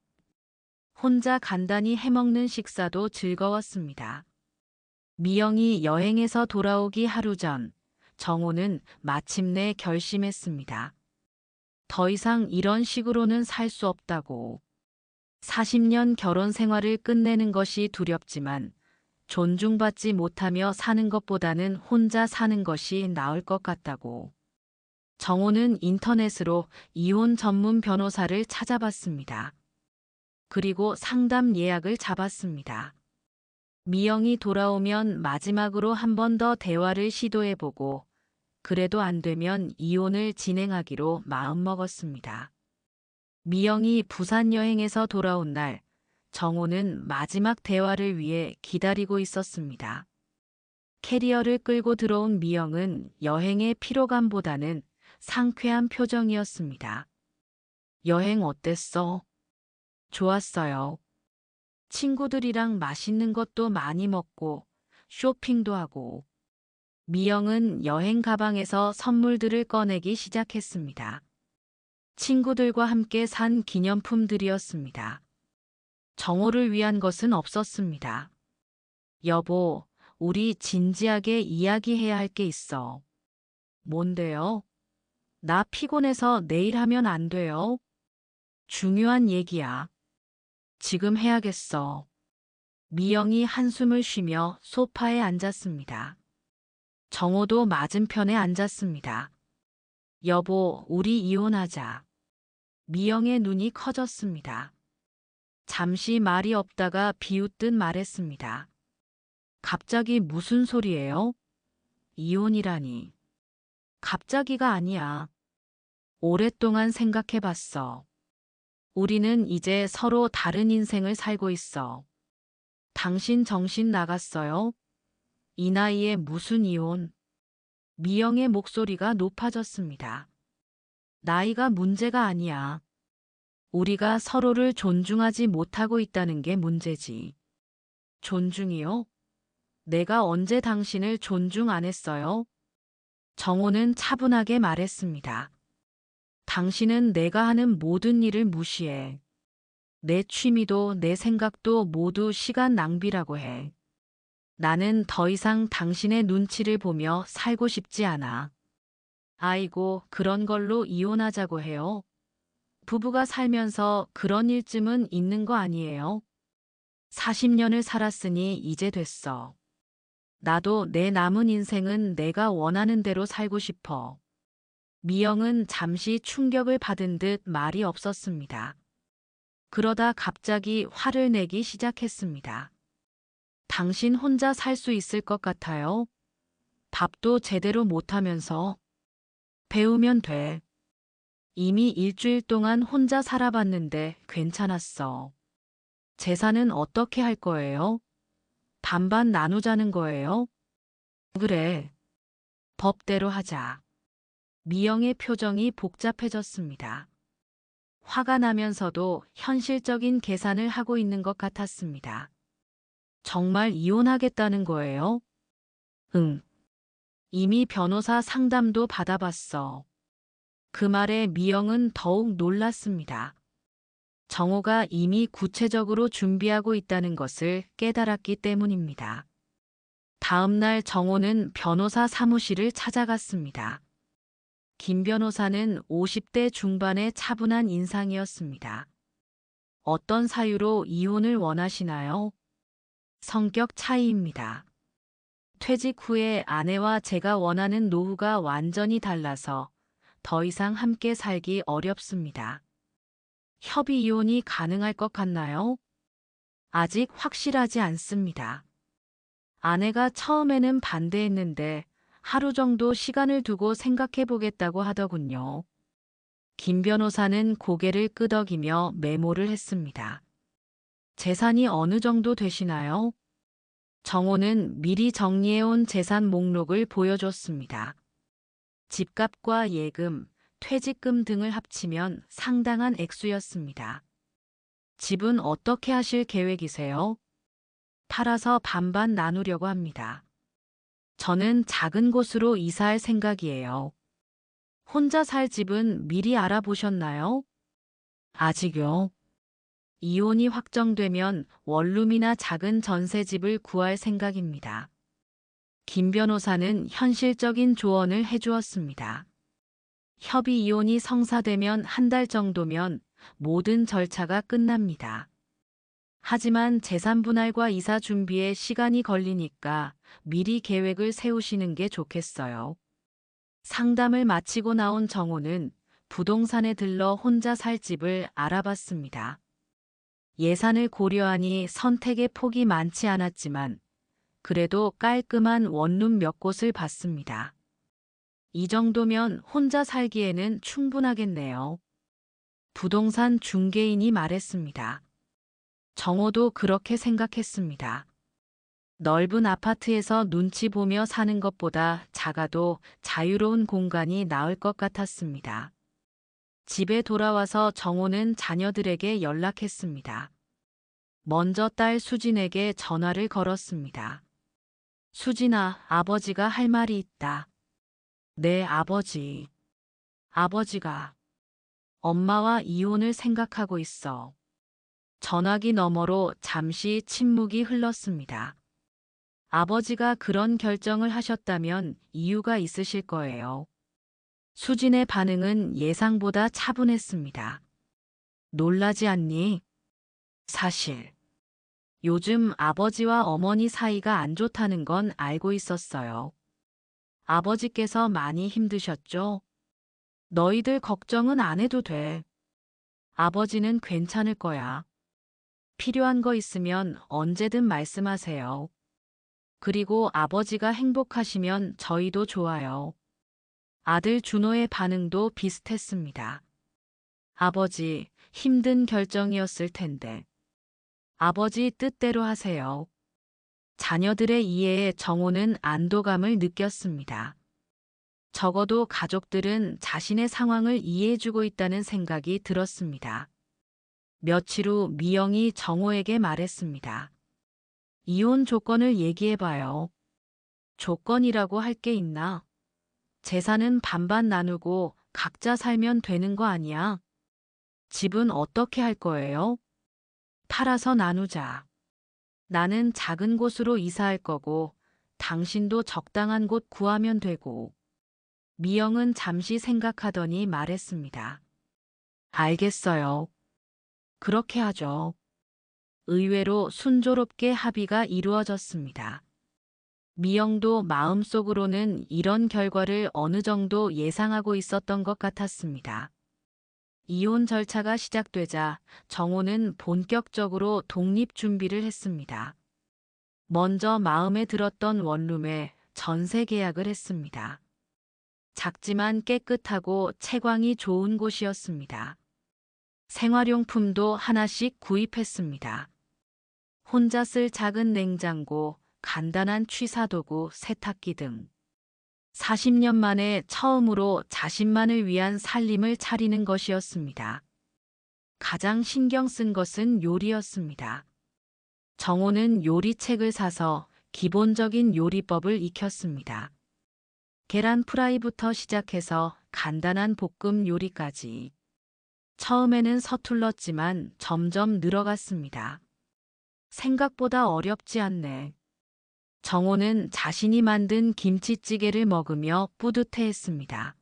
혼자 간단히 해먹는 식사도 즐거웠습니다. 미영이 여행에서 돌아오기 하루 전, 정호는 마침내 결심했습니다. 더 이상 이런 식으로는 살 수 없다고. 40년 결혼 생활을 끝내는 것이 두렵지만 존중받지 못하며 사는 것보다는 혼자 사는 것이 나을 것 같다고. 정호는 인터넷으로 이혼 전문 변호사를 찾아봤습니다. 그리고 상담 예약을 잡았습니다. 미영이 돌아오면 마지막으로 한 번 더 대화를 시도해보고 그래도 안 되면 이혼을 진행하기로 마음먹었습니다. 미영이 부산 여행에서 돌아온 날 정호는 마지막 대화를 위해 기다리고 있었습니다. 캐리어를 끌고 들어온 미영은 여행의 피로감보다는 상쾌한 표정이었습니다. 여행 어땠어? 좋았어요. 친구들이랑 맛있는 것도 많이 먹고 쇼핑도 하고. 미영은 여행 가방에서 선물들을 꺼내기 시작했습니다. 친구들과 함께 산 기념품들이었습니다. 정호를 위한 것은 없었습니다. 여보, 우리 진지하게 이야기해야 할 게 있어. 뭔데요? 나 피곤해서 내일 하면 안 돼요? 중요한 얘기야. 지금 해야겠어. 미영이 한숨을 쉬며 소파에 앉았습니다. 정호도 맞은편에 앉았습니다. 여보, 우리 이혼하자. 미영의 눈이 커졌습니다. 잠시 말이 없다가 비웃듯 말했습니다. 갑자기 무슨 소리예요? 이혼이라니. 갑자기가 아니야. 오랫동안 생각해봤어. 우리는 이제 서로 다른 인생을 살고 있어. 당신 정신 나갔어요? 이 나이에 무슨 이혼? 미영의 목소리가 높아졌습니다. 나이가 문제가 아니야. 우리가 서로를 존중하지 못하고 있다는 게 문제지. 존중이요? 내가 언제 당신을 존중 안 했어요? 정호는 차분하게 말했습니다. 당신은 내가 하는 모든 일을 무시해. 내 취미도 내 생각도 모두 시간 낭비라고 해. 나는 더 이상 당신의 눈치를 보며 살고 싶지 않아. 아이고, 그런 걸로 이혼하자고 해요. 부부가 살면서 그런 일쯤은 있는 거 아니에요? 40년을 살았으니 이제 됐어. 나도 내 남은 인생은 내가 원하는 대로 살고 싶어. 미영은 잠시 충격을 받은 듯 말이 없었습니다. 그러다 갑자기 화를 내기 시작했습니다. 당신 혼자 살 수 있을 것 같아요? 밥도 제대로 못하면서. 배우면 돼. 이미 일주일 동안 혼자 살아봤는데 괜찮았어. 재산은 어떻게 할 거예요? 반반 나누자는 거예요? 그래. 법대로 하자. 미영의 표정이 복잡해졌습니다. 화가 나면서도 현실적인 계산을 하고 있는 것 같았습니다. 정말 이혼하겠다는 거예요? 응. 이미 변호사 상담도 받아봤어. 그 말에 미영은 더욱 놀랐습니다. 정호가 이미 구체적으로 준비하고 있다는 것을 깨달았기 때문입니다. 다음 날 정호는 변호사 사무실을 찾아갔습니다. 김 변호사는 50대 중반의 차분한 인상이었습니다. 어떤 사유로 이혼을 원하시나요? 성격 차이입니다. 퇴직 후에 아내와 제가 원하는 노후가 완전히 달라서 더 이상 함께 살기 어렵습니다. 협의 이혼이 가능할 것 같나요? 아직 확실하지 않습니다. 아내가 처음에는 반대했는데 하루 정도 시간을 두고 생각해 보겠다고 하더군요. 김 변호사는 고개를 끄덕이며 메모를 했습니다. 재산이 어느 정도 되시나요? 정호는 미리 정리해온 재산 목록을 보여줬습니다. 집값과 예금, 퇴직금 등을 합치면 상당한 액수였습니다. 집은 어떻게 하실 계획이세요? 팔아서 반반 나누려고 합니다. 저는 작은 곳으로 이사할 생각이에요. 혼자 살 집은 미리 알아보셨나요? 아직요. 이혼이 확정되면 원룸이나 작은 전세집을 구할 생각입니다. 김 변호사는 현실적인 조언을 해주었습니다. 협의 이혼이 성사되면 한 달 정도면 모든 절차가 끝납니다. 하지만 재산 분할과 이사 준비에 시간이 걸리니까 미리 계획을 세우시는 게 좋겠어요. 상담을 마치고 나온 정호는 부동산에 들러 혼자 살 집을 알아봤습니다. 예산을 고려하니 선택의 폭이 많지 않았지만 그래도 깔끔한 원룸 몇 곳을 봤습니다. 이 정도면 혼자 살기에는 충분하겠네요. 부동산 중개인이 말했습니다. 정호도 그렇게 생각했습니다. 넓은 아파트에서 눈치 보며 사는 것보다 작아도 자유로운 공간이 나을 것 같았습니다. 집에 돌아와서 정호는 자녀들에게 연락했습니다. 먼저 딸 수진에게 전화를 걸었습니다. 수진아, 아버지가 할 말이 있다. 네, 아버지. 아버지가 엄마와 이혼을 생각하고 있어. 전화기 너머로 잠시 침묵이 흘렀습니다. 아버지가 그런 결정을 하셨다면 이유가 있으실 거예요. 수진의 반응은 예상보다 차분했습니다. 놀라지 않니? 사실 요즘 아버지와 어머니 사이가 안 좋다는 건 알고 있었어요. 아버지께서 많이 힘드셨죠? 너희들 걱정은 안 해도 돼. 아버지는 괜찮을 거야. 필요한 거 있으면 언제든 말씀하세요. 그리고 아버지가 행복하시면 저희도 좋아요. 아들 준호의 반응도 비슷했습니다. 아버지, 힘든 결정이었을 텐데. 아버지 뜻대로 하세요. 자녀들의 이해에 정호는 안도감을 느꼈습니다. 적어도 가족들은 자신의 상황을 이해해주고 있다는 생각이 들었습니다. 며칠 후 미영이 정호에게 말했습니다. 이혼 조건을 얘기해봐요. 조건이라고 할 게 있나? 재산은 반반 나누고 각자 살면 되는 거 아니야? 집은 어떻게 할 거예요? 팔아서 나누자. 나는 작은 곳으로 이사할 거고 당신도 적당한 곳 구하면 되고. 미영은 잠시 생각하더니 말했습니다. 알겠어요. 그렇게 하죠. 의외로 순조롭게 합의가 이루어졌습니다. 미영도 마음속으로는 이런 결과를 어느 정도 예상하고 있었던 것 같았습니다. 이혼 절차가 시작되자 정호는 본격적으로 독립 준비를 했습니다. 먼저 마음에 들었던 원룸에 전세 계약을 했습니다. 작지만 깨끗하고 채광이 좋은 곳이었습니다. 생활용품도 하나씩 구입했습니다. 혼자 쓸 작은 냉장고, 간단한 취사도구, 세탁기 등. 40년 만에 처음으로 자신만을 위한 살림을 차리는 것이었습니다. 가장 신경 쓴 것은 요리였습니다. 정호는 요리책을 사서 기본적인 요리법을 익혔습니다. 계란 프라이부터 시작해서 간단한 볶음 요리까지. 처음에는 서툴렀지만 점점 늘어갔습니다. 생각보다 어렵지 않네. 정호는 자신이 만든 김치찌개를 먹으며 뿌듯해했습니다.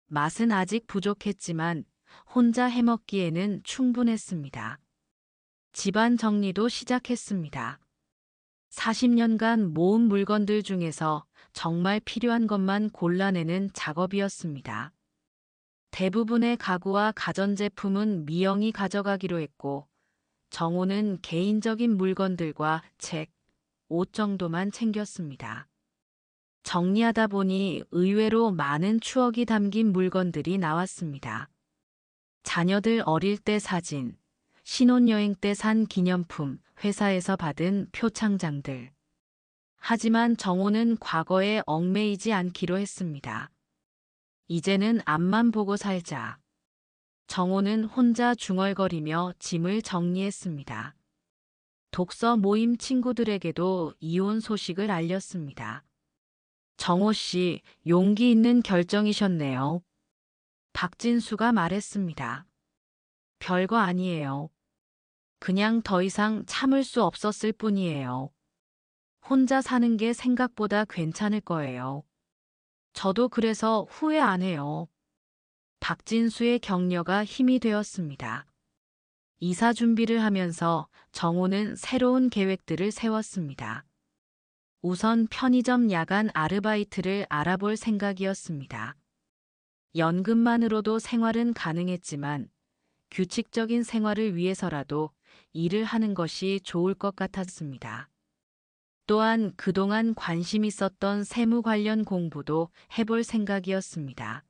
맛은 아직 부족했지만 혼자 해먹기에는 충분했습니다. 집안 정리도 시작했습니다. 40년간 모은 물건들 중에서 정말 필요한 것만 골라내는 작업이었습니다. 대부분의 가구와 가전제품은 미영이 가져가기로 했고, 정호는 개인적인 물건들과 책, 옷 정도만 챙겼습니다. 정리하다 보니 의외로 많은 추억이 담긴 물건들이 나왔습니다. 자녀들 어릴 때 사진, 신혼여행 때 산 기념품, 회사에서 받은 표창장들. 하지만 정호는 과거에 얽매이지 않기로 했습니다. 이제는 앞만 보고 살자. 정호는 혼자 중얼거리며 짐을 정리했습니다. 독서 모임 친구들에게도 이혼 소식을 알렸습니다. 정호 씨, 용기 있는 결정이셨네요. 박진수가 말했습니다. 별거 아니에요. 그냥 더 이상 참을 수 없었을 뿐이에요. 혼자 사는 게 생각보다 괜찮을 거예요. 저도 그래서 후회 안 해요. 박진수의 격려가 힘이 되었습니다. 이사 준비를 하면서 정호는 새로운 계획들을 세웠습니다. 우선 편의점 야간 아르바이트를 알아볼 생각이었습니다. 연금만으로도 생활은 가능했지만 규칙적인 생활을 위해서라도 일을 하는 것이 좋을 것 같았습니다. 또한 그동안 관심 있었던 세무 관련 공부도 해볼 생각이었습니다.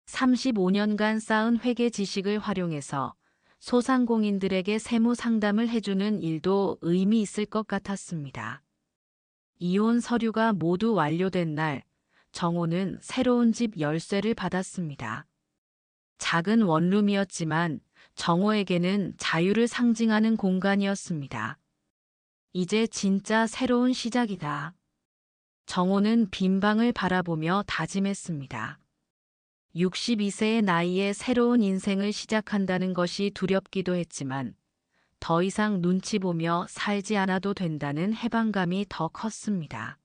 35년간 쌓은 회계 지식을 활용해서 소상공인들에게 세무 상담을 해주는 일도 의미 있을 것 같았습니다. 이혼 서류가 모두 완료된 날, 정호는 새로운 집 열쇠를 받았습니다. 작은 원룸이었지만 정호에게는 자유를 상징하는 공간이었습니다. 이제 진짜 새로운 시작이다. 정호는 빈 방을 바라보며 다짐했습니다. 62세의 나이에 새로운 인생을 시작한다는 것이 두렵기도 했지만 더 이상 눈치 보며 살지 않아도 된다는 해방감이 더 컸습니다.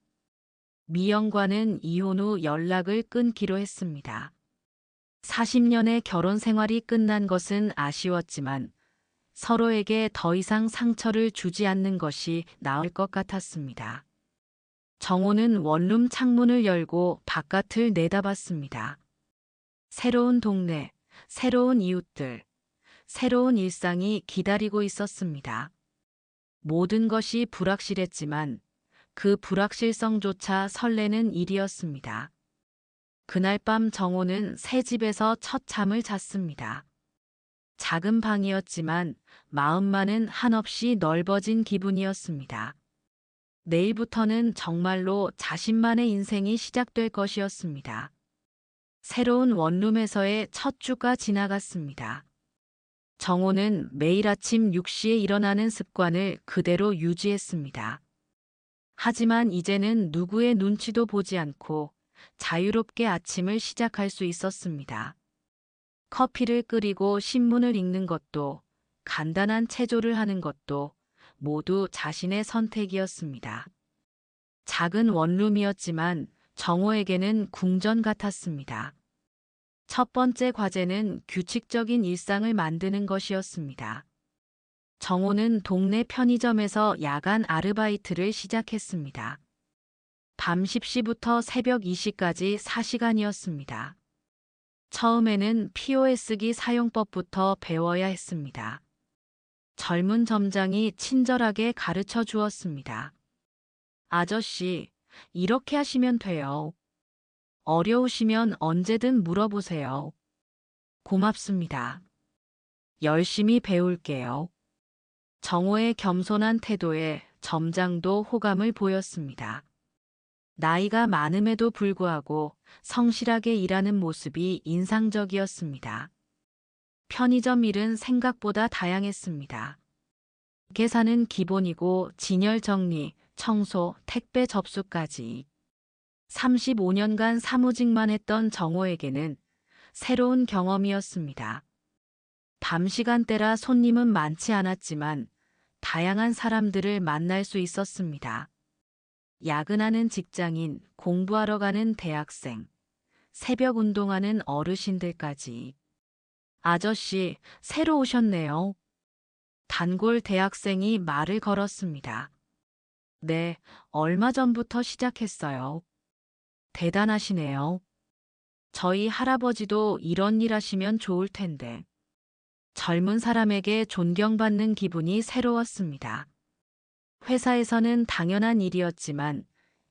미영과는 이혼 후 연락을 끊기로 했습니다. 40년의 결혼 생활이 끝난 것은 아쉬웠지만 서로에게 더 이상 상처를 주지 않는 것이 나을 것 같았습니다. 정호는 원룸 창문을 열고 바깥을 내다봤습니다. 새로운 동네, 새로운 이웃들, 새로운 일상이 기다리고 있었습니다. 모든 것이 불확실했지만 그 불확실성조차 설레는 일이었습니다. 그날 밤 정호는 새 집에서 첫 잠을 잤습니다. 작은 방이었지만 마음만은 한없이 넓어진 기분이었습니다. 내일부터는 정말로 자신만의 인생이 시작될 것이었습니다. 새로운 원룸에서의 첫 주가 지나갔습니다. 정호는 매일 아침 6시에 일어나는 습관을 그대로 유지했습니다. 하지만 이제는 누구의 눈치도 보지 않고 자유롭게 아침을 시작할 수 있었습니다. 커피를 끓이고 신문을 읽는 것도 간단한 체조를 하는 것도 모두 자신의 선택이었습니다. 작은 원룸이었지만 정호에게는 궁전 같았습니다. 첫 번째 과제는 규칙적인 일상을 만드는 것이었습니다. 정호는 동네 편의점에서 야간 아르바이트를 시작했습니다. 밤 10시부터 새벽 2시까지 4시간이었습니다. 처음에는 POS기 사용법부터 배워야 했습니다. 젊은 점장이 친절하게 가르쳐 주었습니다. 아저씨, 이렇게 하시면 돼요. 어려우시면 언제든 물어보세요. 고맙습니다. 열심히 배울게요. 정호의 겸손한 태도에 점장도 호감을 보였습니다. 나이가 많음에도 불구하고 성실하게 일하는 모습이 인상적이었습니다. 편의점 일은 생각보다 다양했습니다. 계산은 기본이고 진열 정리, 청소, 택배 접수까지. 35년간 사무직만 했던 정호에게는 새로운 경험이었습니다. 밤 시간대라 손님은 많지 않았지만 다양한 사람들을 만날 수 있었습니다. 야근하는 직장인, 공부하러 가는 대학생, 새벽 운동하는 어르신들까지. 아저씨, 새로 오셨네요. 단골 대학생이 말을 걸었습니다. 네, 얼마 전부터 시작했어요. 대단하시네요. 저희 할아버지도 이런 일 하시면 좋을 텐데. 젊은 사람에게 존경받는 기분이 새로웠습니다. 회사에서는 당연한 일이었지만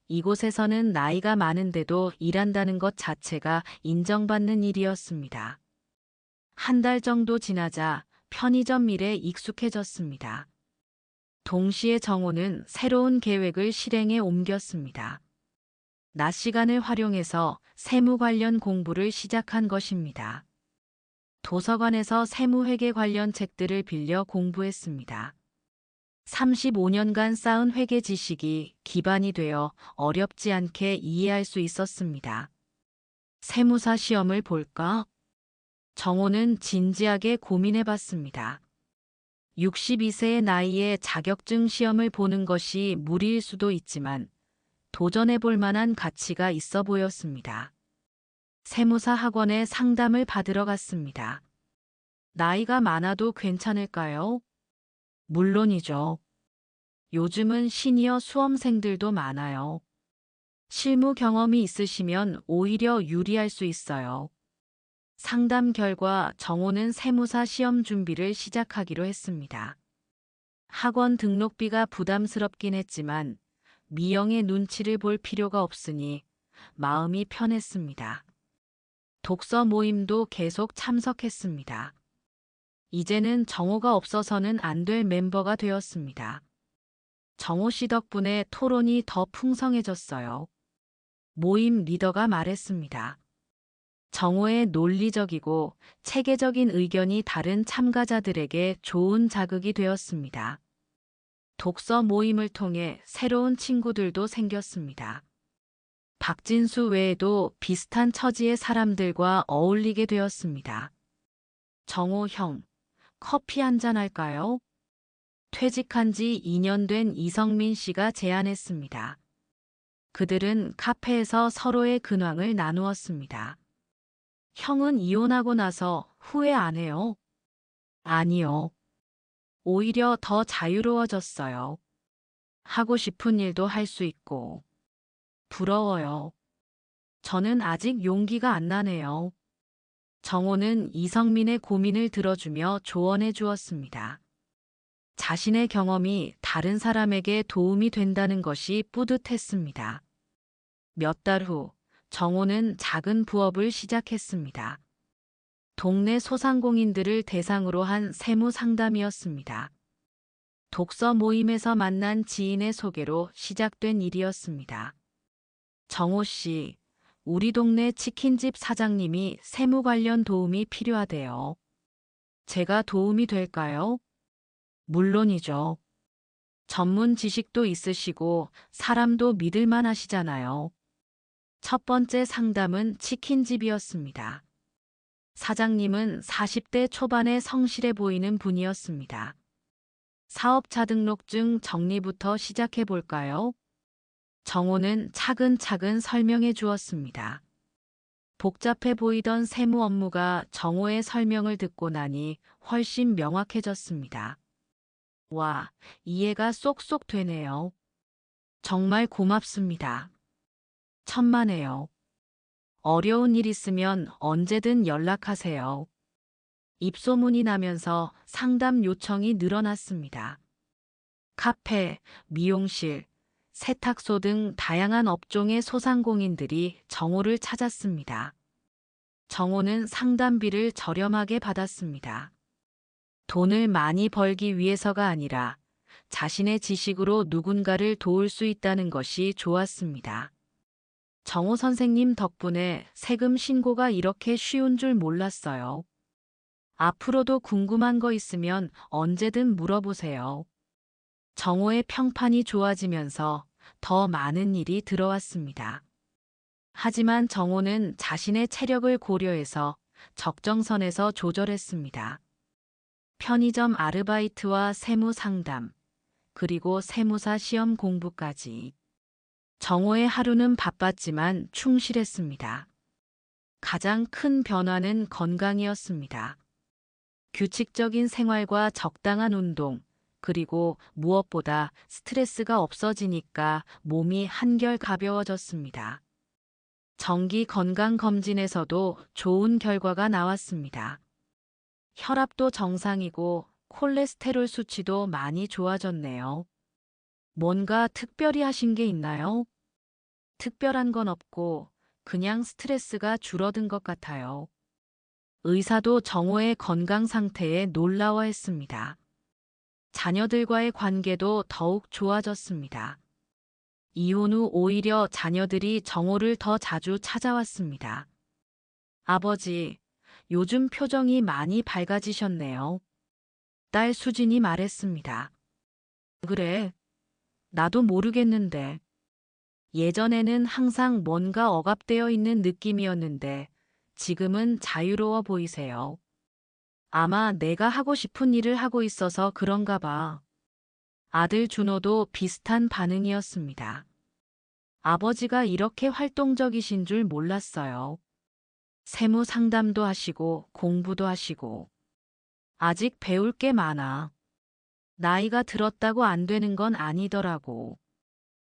이곳에서는 나이가 많은데도 일한다는 것 자체가 인정받는 일이었습니다. 한 달 정도 지나자 편의점 일에 익숙해졌습니다. 동시에 정호는 새로운 계획을 실행에 옮겼습니다. 낮 시간을 활용해서 세무 관련 공부를 시작한 것입니다. 도서관에서 세무회계 관련 책들을 빌려 공부했습니다. 35년간 쌓은 회계 지식이 기반이 되어 어렵지 않게 이해할 수 있었습니다. 세무사 시험을 볼까? 정호는 진지하게 고민해 봤습니다. 62세의 나이에 자격증 시험을 보는 것이 무리일 수도 있지만 도전해 볼 만한 가치가 있어 보였습니다. 세무사 학원에 상담을 받으러 갔습니다. 나이가 많아도 괜찮을까요? 물론이죠. 요즘은 시니어 수험생들도 많아요. 실무 경험이 있으시면 오히려 유리할 수 있어요. 상담 결과 정호는 세무사 시험 준비를 시작하기로 했습니다. 학원 등록비가 부담스럽긴 했지만 미영의 눈치를 볼 필요가 없으니 마음이 편했습니다. 독서 모임도 계속 참석했습니다. 이제는 정호가 없어서는 안 될 멤버가 되었습니다. 정호 씨 덕분에 토론이 더 풍성해졌어요. 모임 리더가 말했습니다. 정호의 논리적이고 체계적인 의견이 다른 참가자들에게 좋은 자극이 되었습니다. 독서 모임을 통해 새로운 친구들도 생겼습니다. 박진수 외에도 비슷한 처지의 사람들과 어울리게 되었습니다. 정호 형, 커피 한잔 할까요? 퇴직한 지 2년 된 이성민 씨가 제안했습니다. 그들은 카페에서 서로의 근황을 나누었습니다. 형은 이혼하고 나서 후회 안 해요? 아니요. 오히려 더 자유로워졌어요. 하고 싶은 일도 할 수 있고. 부러워요. 저는 아직 용기가 안 나네요. 정호는 이성민의 고민을 들어주며 조언해 주었습니다. 자신의 경험이 다른 사람에게 도움이 된다는 것이 뿌듯했습니다. 몇 달 후, 정호는 작은 부업을 시작했습니다. 동네 소상공인들을 대상으로 한 세무 상담이었습니다. 독서 모임에서 만난 지인의 소개로 시작된 일이었습니다. 정호 씨, 우리 동네 치킨집 사장님이 세무 관련 도움이 필요하대요. 제가 도움이 될까요? 물론이죠. 전문 지식도 있으시고 사람도 믿을만 하시잖아요. 첫 번째 상담은 치킨집이었습니다. 사장님은 40대 초반에 성실해 보이는 분이었습니다. 사업자 등록증 정리부터 시작해 볼까요? 정호는 차근차근 설명해 주었습니다. 복잡해 보이던 세무 업무가 정호의 설명을 듣고 나니 훨씬 명확해졌습니다. 와, 이해가 쏙쏙 되네요. 정말 고맙습니다. 천만에요. 어려운 일 있으면 언제든 연락하세요. 입소문이 나면서 상담 요청이 늘어났습니다. 카페, 미용실, 세탁소 등 다양한 업종의 소상공인들이 정호를 찾았습니다. 정호는 상담비를 저렴하게 받았습니다. 돈을 많이 벌기 위해서가 아니라 자신의 지식으로 누군가를 도울 수 있다는 것이 좋았습니다. 정호 선생님 덕분에 세금 신고가 이렇게 쉬운 줄 몰랐어요. 앞으로도 궁금한 거 있으면 언제든 물어보세요. 정호의 평판이 좋아지면서 더 많은 일이 들어왔습니다. 하지만 정호는 자신의 체력을 고려해서 적정선에서 조절했습니다. 편의점 아르바이트와 세무 상담, 그리고 세무사 시험 공부까지. 정호의 하루는 바빴지만 충실했습니다. 가장 큰 변화는 건강이었습니다. 규칙적인 생활과 적당한 운동, 그리고 무엇보다 스트레스가 없어지니까 몸이 한결 가벼워졌습니다. 정기 건강검진에서도 좋은 결과가 나왔습니다. 혈압도 정상이고 콜레스테롤 수치도 많이 좋아졌네요. 뭔가 특별히 하신 게 있나요? 특별한 건 없고 그냥 스트레스가 줄어든 것 같아요. 의사도 정호의 건강 상태에 놀라워했습니다. 자녀들과의 관계도 더욱 좋아졌습니다. 이혼 후 오히려 자녀들이 정호를 더 자주 찾아왔습니다. 아버지, 요즘 표정이 많이 밝아지셨네요. 딸 수진이 말했습니다. 그래, 나도 모르겠는데. 예전에는 항상 뭔가 억압되어 있는 느낌이었는데 지금은 자유로워 보이세요. 아마 내가 하고 싶은 일을 하고 있어서 그런가 봐. 아들 준호도 비슷한 반응이었습니다. 아버지가 이렇게 활동적이신 줄 몰랐어요. 세무 상담도 하시고 공부도 하시고. 아직 배울 게 많아. 나이가 들었다고 안 되는 건 아니더라고.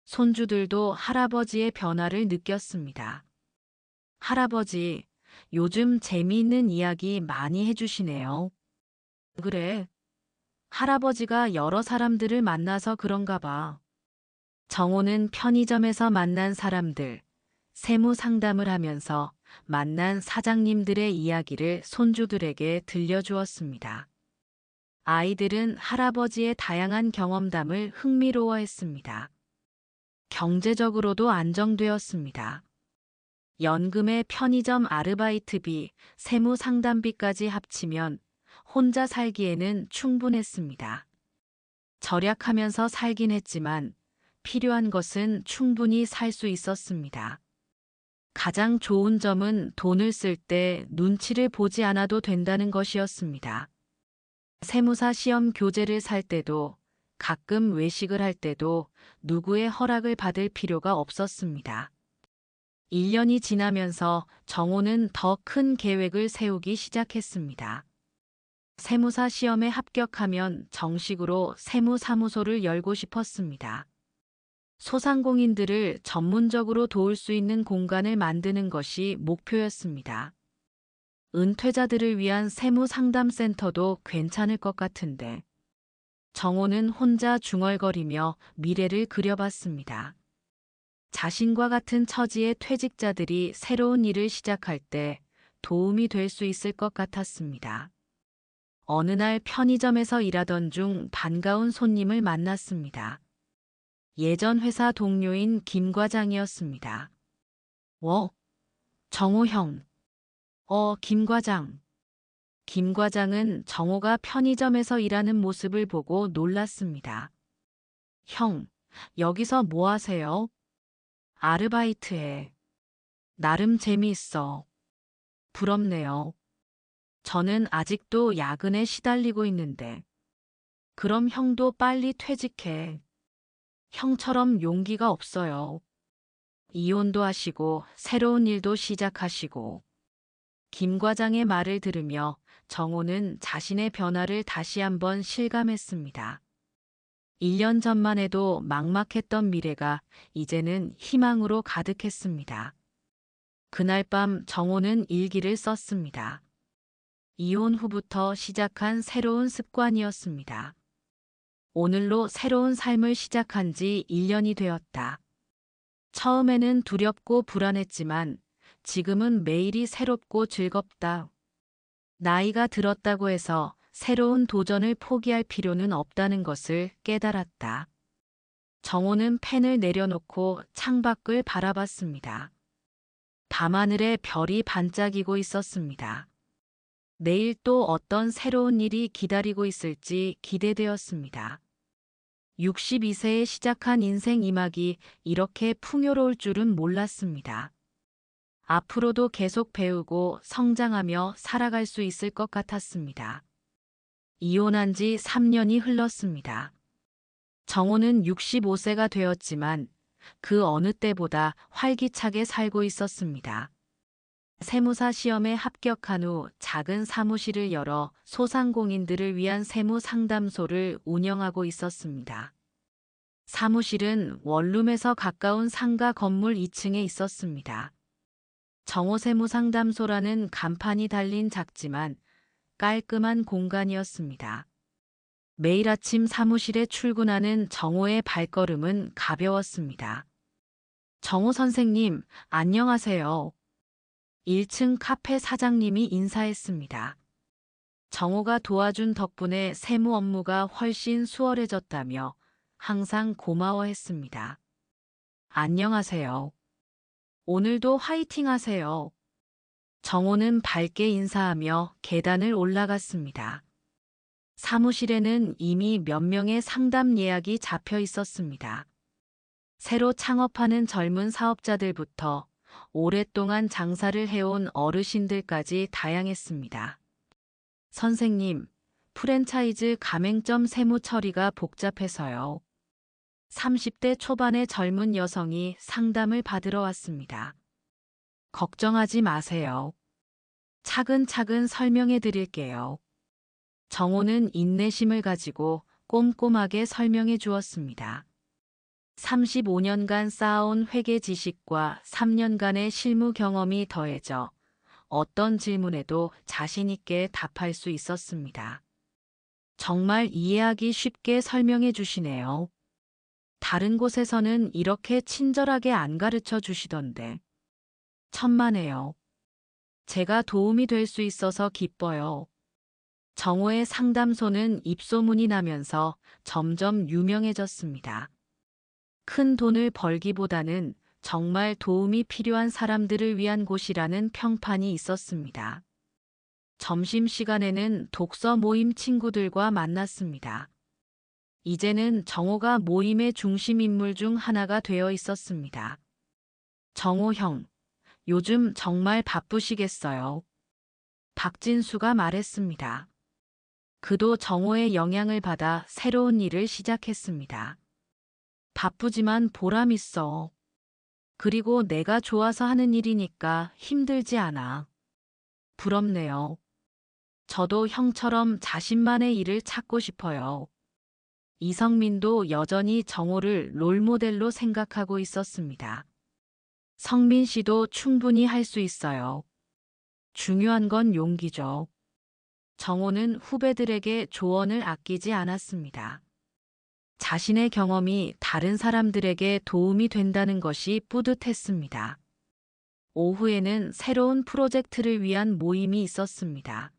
손주들도 할아버지의 변화를 느꼈습니다. 할아버지, 요즘 재미있는 이야기 많이 해주시네요. 그래. 할아버지가 여러 사람들을 만나서 그런가 봐. 정호는 편의점에서 만난 사람들, 세무 상담을 하면서 만난 사장님들의 이야기를 손주들에게 들려주었습니다. 아이들은 할아버지의 다양한 경험담을 흥미로워했습니다. 경제적으로도 안정되었습니다. 연금에 편의점 아르바이트비, 세무 상담비까지 합치면 혼자 살기에는 충분했습니다. 절약하면서 살긴 했지만 필요한 것은 충분히 살 수 있었습니다. 가장 좋은 점은 돈을 쓸 때 눈치를 보지 않아도 된다는 것이었습니다. 세무사 시험 교재를 살 때도 가끔 외식을 할 때도 누구의 허락을 받을 필요가 없었습니다. 1년이 지나면서 정호는 더 큰 계획을 세우기 시작했습니다. 세무사 시험에 합격하면 정식으로 세무사무소를 열고 싶었습니다. 소상공인들을 전문적으로 도울 수 있는 공간을 만드는 것이 목표였습니다. 은퇴자들을 위한 세무상담센터도 괜찮을 것 같은데. 정호는 혼자 중얼거리며 미래를 그려봤습니다. 자신과 같은 처지의 퇴직자들이 새로운 일을 시작할 때 도움이 될 수 있을 것 같았습니다. 어느 날 편의점에서 일하던 중 반가운 손님을 만났습니다. 예전 회사 동료인 김 과장이었습니다. 정호 형. 김 과장. 김 과장은 정호가 편의점에서 일하는 모습을 보고 놀랐습니다. 형, 여기서 뭐 하세요? 아르바이트해. 나름 재미있어. 부럽네요. 저는 아직도 야근에 시달리고 있는데. 그럼 형도 빨리 퇴직해. 형처럼 용기가 없어요. 이혼도 하시고 새로운 일도 시작하시고. 김 과장의 말을 들으며 정호는 자신의 변화를 다시 한번 실감했습니다. 1년 전만 해도 막막했던 미래가 이제는 희망으로 가득했습니다. 그날 밤 정호는 일기를 썼습니다. 이혼 후부터 시작한 새로운 습관이었습니다. 오늘로 새로운 삶을 시작한 지 1년이 되었다. 처음에는 두렵고 불안했지만 지금은 매일이 새롭고 즐겁다. 나이가 들었다고 해서 새로운 도전을 포기할 필요는 없다는 것을 깨달았다. 정호는 펜을 내려놓고 창밖을 바라봤습니다. 밤하늘에 별이 반짝이고 있었습니다. 내일 또 어떤 새로운 일이 기다리고 있을지 기대되었습니다. 62세에 시작한 인생 2막이 이렇게 풍요로울 줄은 몰랐습니다. 앞으로도 계속 배우고 성장하며 살아갈 수 있을 것 같았습니다. 이혼한 지 3년이 흘렀습니다. 정호는 65세가 되었지만 그 어느 때보다 활기차게 살고 있었습니다. 세무사 시험에 합격한 후 작은 사무실을 열어 소상공인들을 위한 세무 상담소를 운영하고 있었습니다. 사무실은 원룸에서 가까운 상가 건물 2층에 있었습니다. 정호 세무상담소라는 간판이 달린 작지만 깔끔한 공간이었습니다. 매일 아침 사무실에 출근하는 정호의 발걸음은 가벼웠습니다. 정호 선생님, 안녕하세요. 1층 카페 사장님이 인사했습니다. 정호가 도와준 덕분에 세무 업무가 훨씬 수월해졌다며 항상 고마워했습니다. 안녕하세요. 오늘도 화이팅 하세요. 정호는 밝게 인사하며 계단을 올라갔습니다. 사무실에는 이미 몇 명의 상담 예약이 잡혀 있었습니다. 새로 창업하는 젊은 사업자들부터 오랫동안 장사를 해온 어르신들까지 다양했습니다. 선생님, 프랜차이즈 가맹점 세무 처리가 복잡해서요. 30대 초반의 젊은 여성이 상담을 받으러 왔습니다. 걱정하지 마세요. 차근차근 설명해 드릴게요. 정호는 인내심을 가지고 꼼꼼하게 설명해 주었습니다. 35년간 쌓아온 회계 지식과 3년간의 실무 경험이 더해져 어떤 질문에도 자신 있게 답할 수 있었습니다. 정말 이해하기 쉽게 설명해 주시네요. 다른 곳에서는 이렇게 친절하게 안 가르쳐 주시던데. 천만에요. 제가 도움이 될 수 있어서 기뻐요. 정호의 상담소는 입소문이 나면서 점점 유명해졌습니다. 큰 돈을 벌기보다는 정말 도움이 필요한 사람들을 위한 곳이라는 평판이 있었습니다. 점심시간에는 독서 모임 친구들과 만났습니다. 이제는 정호가 모임의 중심 인물 중 하나가 되어 있었습니다. 정호 형, 요즘 정말 바쁘시겠어요? 박진수가 말했습니다. 그도 정호의 영향을 받아 새로운 일을 시작했습니다. 바쁘지만 보람 있어. 그리고 내가 좋아서 하는 일이니까 힘들지 않아. 부럽네요. 저도 형처럼 자신만의 일을 찾고 싶어요. 이성민도 여전히 정호를 롤모델로 생각하고 있었습니다. 성민 씨도 충분히 할 수 있어요. 중요한 건 용기죠. 정호는 후배들에게 조언을 아끼지 않았습니다. 자신의 경험이 다른 사람들에게 도움이 된다는 것이 뿌듯했습니다. 오후에는 새로운 프로젝트를 위한 모임이 있었습니다.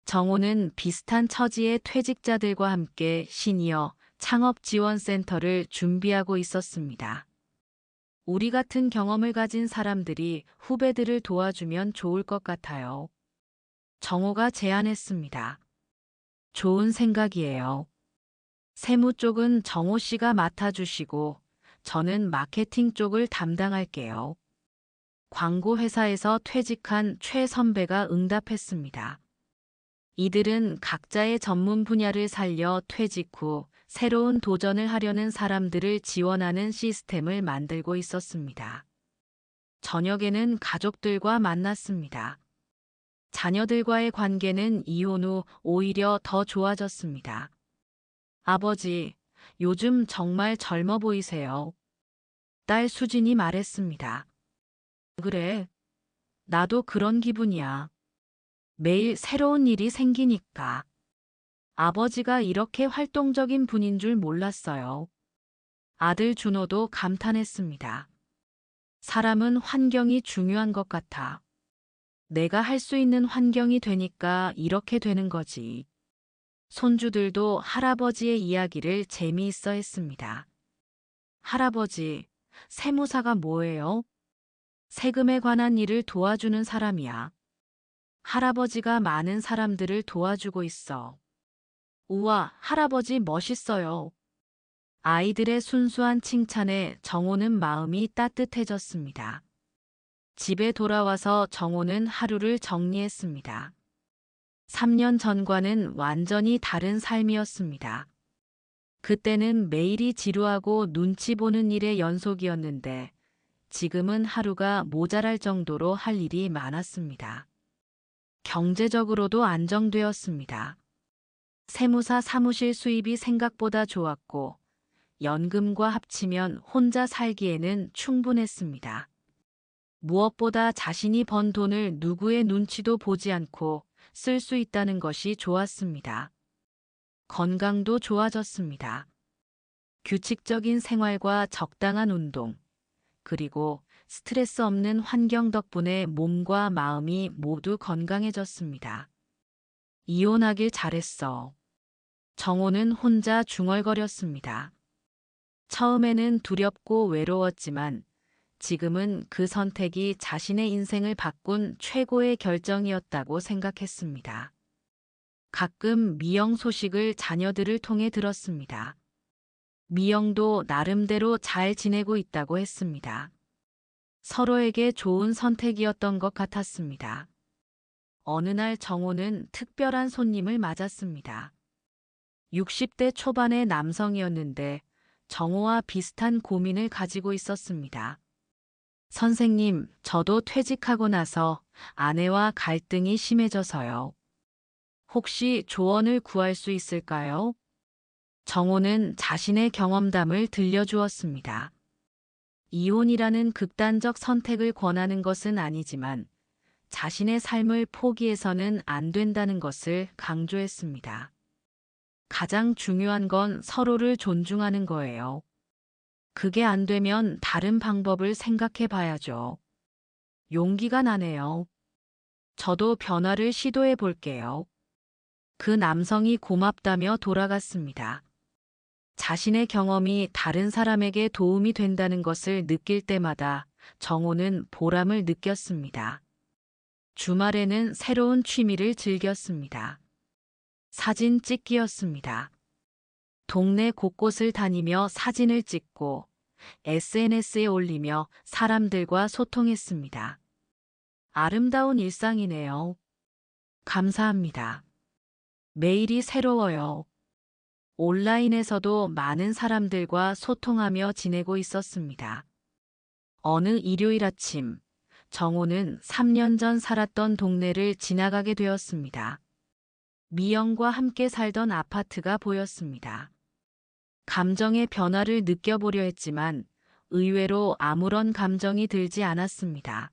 정호는 비슷한 처지의 퇴직자들과 함께 시니어 창업지원센터를 준비하고 있었습니다. 우리 같은 경험을 가진 사람들이 후배들을 도와주면 좋을 것 같아요. 정호가 제안했습니다. 좋은 생각이에요. 세무 쪽은 정호 씨가 맡아주시고 저는 마케팅 쪽을 담당할게요. 광고 회사에서 퇴직한 최 선배가 응답했습니다. 이들은 각자의 전문 분야를 살려 퇴직 후 새로운 도전을 하려는 사람들을 지원하는 시스템을 만들고 있었습니다. 저녁에는 가족들과 만났습니다. 자녀들과의 관계는 이혼 후 오히려 더 좋아졌습니다. 아버지, 요즘 정말 젊어 보이세요. 딸 수진이 말했습니다. 그래, 나도 그런 기분이야. 매일 새로운 일이 생기니까. 아버지가 이렇게 활동적인 분인 줄 몰랐어요. 아들 준호도 감탄했습니다. 사람은 환경이 중요한 것 같아. 내가 할 수 있는 환경이 되니까 이렇게 되는 거지. 손주들도 할아버지의 이야기를 재미있어 했습니다. 할아버지, 세무사가 뭐예요? 세금에 관한 일을 도와주는 사람이야. 할아버지가 많은 사람들을 도와주고 있어. 우와, 할아버지 멋있어요. 아이들의 순수한 칭찬에 정호는 마음이 따뜻해졌습니다. 집에 돌아와서 정호는 하루를 정리했습니다. 3년 전과는 완전히 다른 삶이었습니다. 그때는 매일이 지루하고 눈치 보는 일의 연속이었는데 지금은 하루가 모자랄 정도로 할 일이 많았습니다. 경제적으로도 안정되었습니다. 세무사 사무실 수입이 생각보다 좋았고 연금과 합치면 혼자 살기에는 충분했습니다. 무엇보다 자신이 번 돈을 누구의 눈치도 보지 않고 쓸 수 있다는 것이 좋았습니다. 건강도 좋아졌습니다. 규칙적인 생활과 적당한 운동, 그리고 스트레스 없는 환경 덕분에 몸과 마음이 모두 건강해졌습니다. 이혼하길 잘했어. 정호는 혼자 중얼거렸습니다. 처음에는 두렵고 외로웠지만 지금은 그 선택이 자신의 인생을 바꾼 최고의 결정이었다고 생각했습니다. 가끔 미영 소식을 자녀들을 통해 들었습니다. 미영도 나름대로 잘 지내고 있다고 했습니다. 서로에게 좋은 선택이었던 것 같았습니다. 어느 날 정호는 특별한 손님을 맞았습니다. 60대 초반의 남성이었는데 정호와 비슷한 고민을 가지고 있었습니다. 선생님, 저도 퇴직하고 나서 아내와 갈등이 심해져서요. 혹시 조언을 구할 수 있을까요? 정호는 자신의 경험담을 들려주었습니다. 이혼이라는 극단적 선택을 권하는 것은 아니지만 자신의 삶을 포기해서는 안 된다는 것을 강조했습니다. 가장 중요한 건 서로를 존중하는 거예요. 그게 안 되면 다른 방법을 생각해 봐야죠. 용기가 나네요. 저도 변화를 시도해 볼게요. 그 남성이 고맙다며 돌아갔습니다. 자신의 경험이 다른 사람에게 도움이 된다는 것을 느낄 때마다 정호는 보람을 느꼈습니다. 주말에는 새로운 취미를 즐겼습니다. 사진 찍기였습니다. 동네 곳곳을 다니며 사진을 찍고 SNS에 올리며 사람들과 소통했습니다. 아름다운 일상이네요. 감사합니다. 매일이 새로워요. 온라인에서도 많은 사람들과 소통하며 지내고 있었습니다. 어느 일요일 아침, 정호는 3년 전 살았던 동네를 지나가게 되었습니다. 미영과 함께 살던 아파트가 보였습니다. 감정의 변화를 느껴보려 했지만 의외로 아무런 감정이 들지 않았습니다.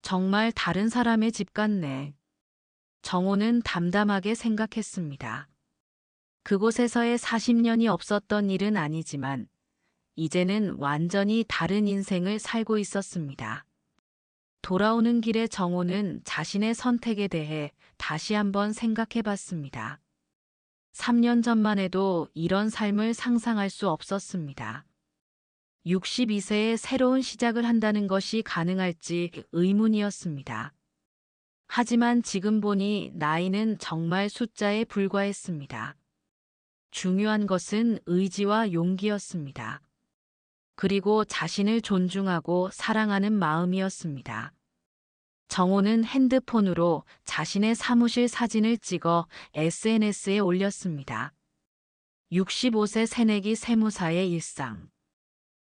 정말 다른 사람의 집 같네. 정호는 담담하게 생각했습니다. 그곳에서의 40년이 없었던 일은 아니지만 이제는 완전히 다른 인생을 살고 있었습니다. 돌아오는 길에 정호는 자신의 선택에 대해 다시 한번 생각해 봤습니다. 3년 전만 해도 이런 삶을 상상할 수 없었습니다. 62세에 새로운 시작을 한다는 것이 가능할지 의문이었습니다. 하지만 지금 보니 나이는 정말 숫자에 불과했습니다. 중요한 것은 의지와 용기였습니다. 그리고 자신을 존중하고 사랑하는 마음이었습니다. 정호는 핸드폰으로 자신의 사무실 사진을 찍어 SNS에 올렸습니다. 65세 새내기 세무사의 일상.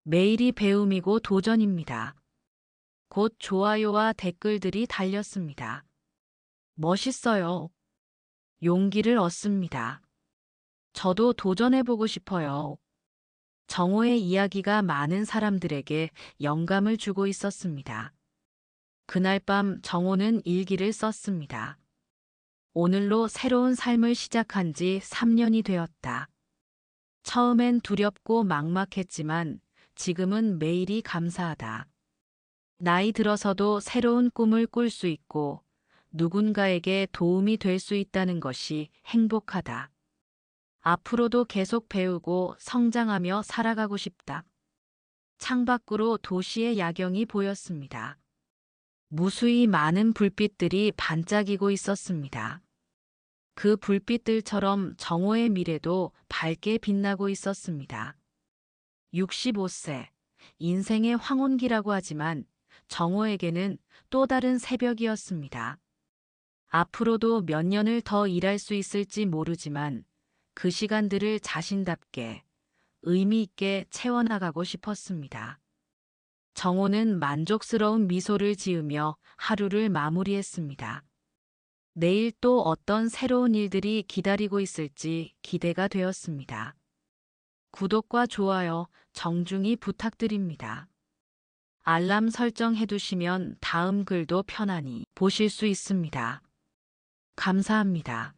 매일이 배움이고 도전입니다. 곧 좋아요와 댓글들이 달렸습니다. 멋있어요. 용기를 얻습니다. 저도 도전해보고 싶어요. 정호의 이야기가 많은 사람들에게 영감을 주고 있었습니다. 그날 밤 정호는 일기를 썼습니다. 오늘로 새로운 삶을 시작한 지 3년이 되었다. 처음엔 두렵고 막막했지만 지금은 매일이 감사하다. 나이 들어서도 새로운 꿈을 꿀 수 있고 누군가에게 도움이 될 수 있다는 것이 행복하다. 앞으로도 계속 배우고 성장하며 살아가고 싶다. 창밖으로 도시의 야경이 보였습니다. 무수히 많은 불빛들이 반짝이고 있었습니다. 그 불빛들처럼 정호의 미래도 밝게 빛나고 있었습니다. 65세, 인생의 황혼기라고 하지만 정호에게는 또 다른 새벽이었습니다. 앞으로도 몇 년을 더 일할 수 있을지 모르지만 그 시간들을 자신답게 의미 있게 채워나가고 싶었습니다. 정호는 만족스러운 미소를 지으며 하루를 마무리했습니다. 내일 또 어떤 새로운 일들이 기다리고 있을지 기대가 되었습니다. 구독과 좋아요 정중히 부탁드립니다. 알람 설정해 두시면 다음 글도 편안히 보실 수 있습니다. 감사합니다.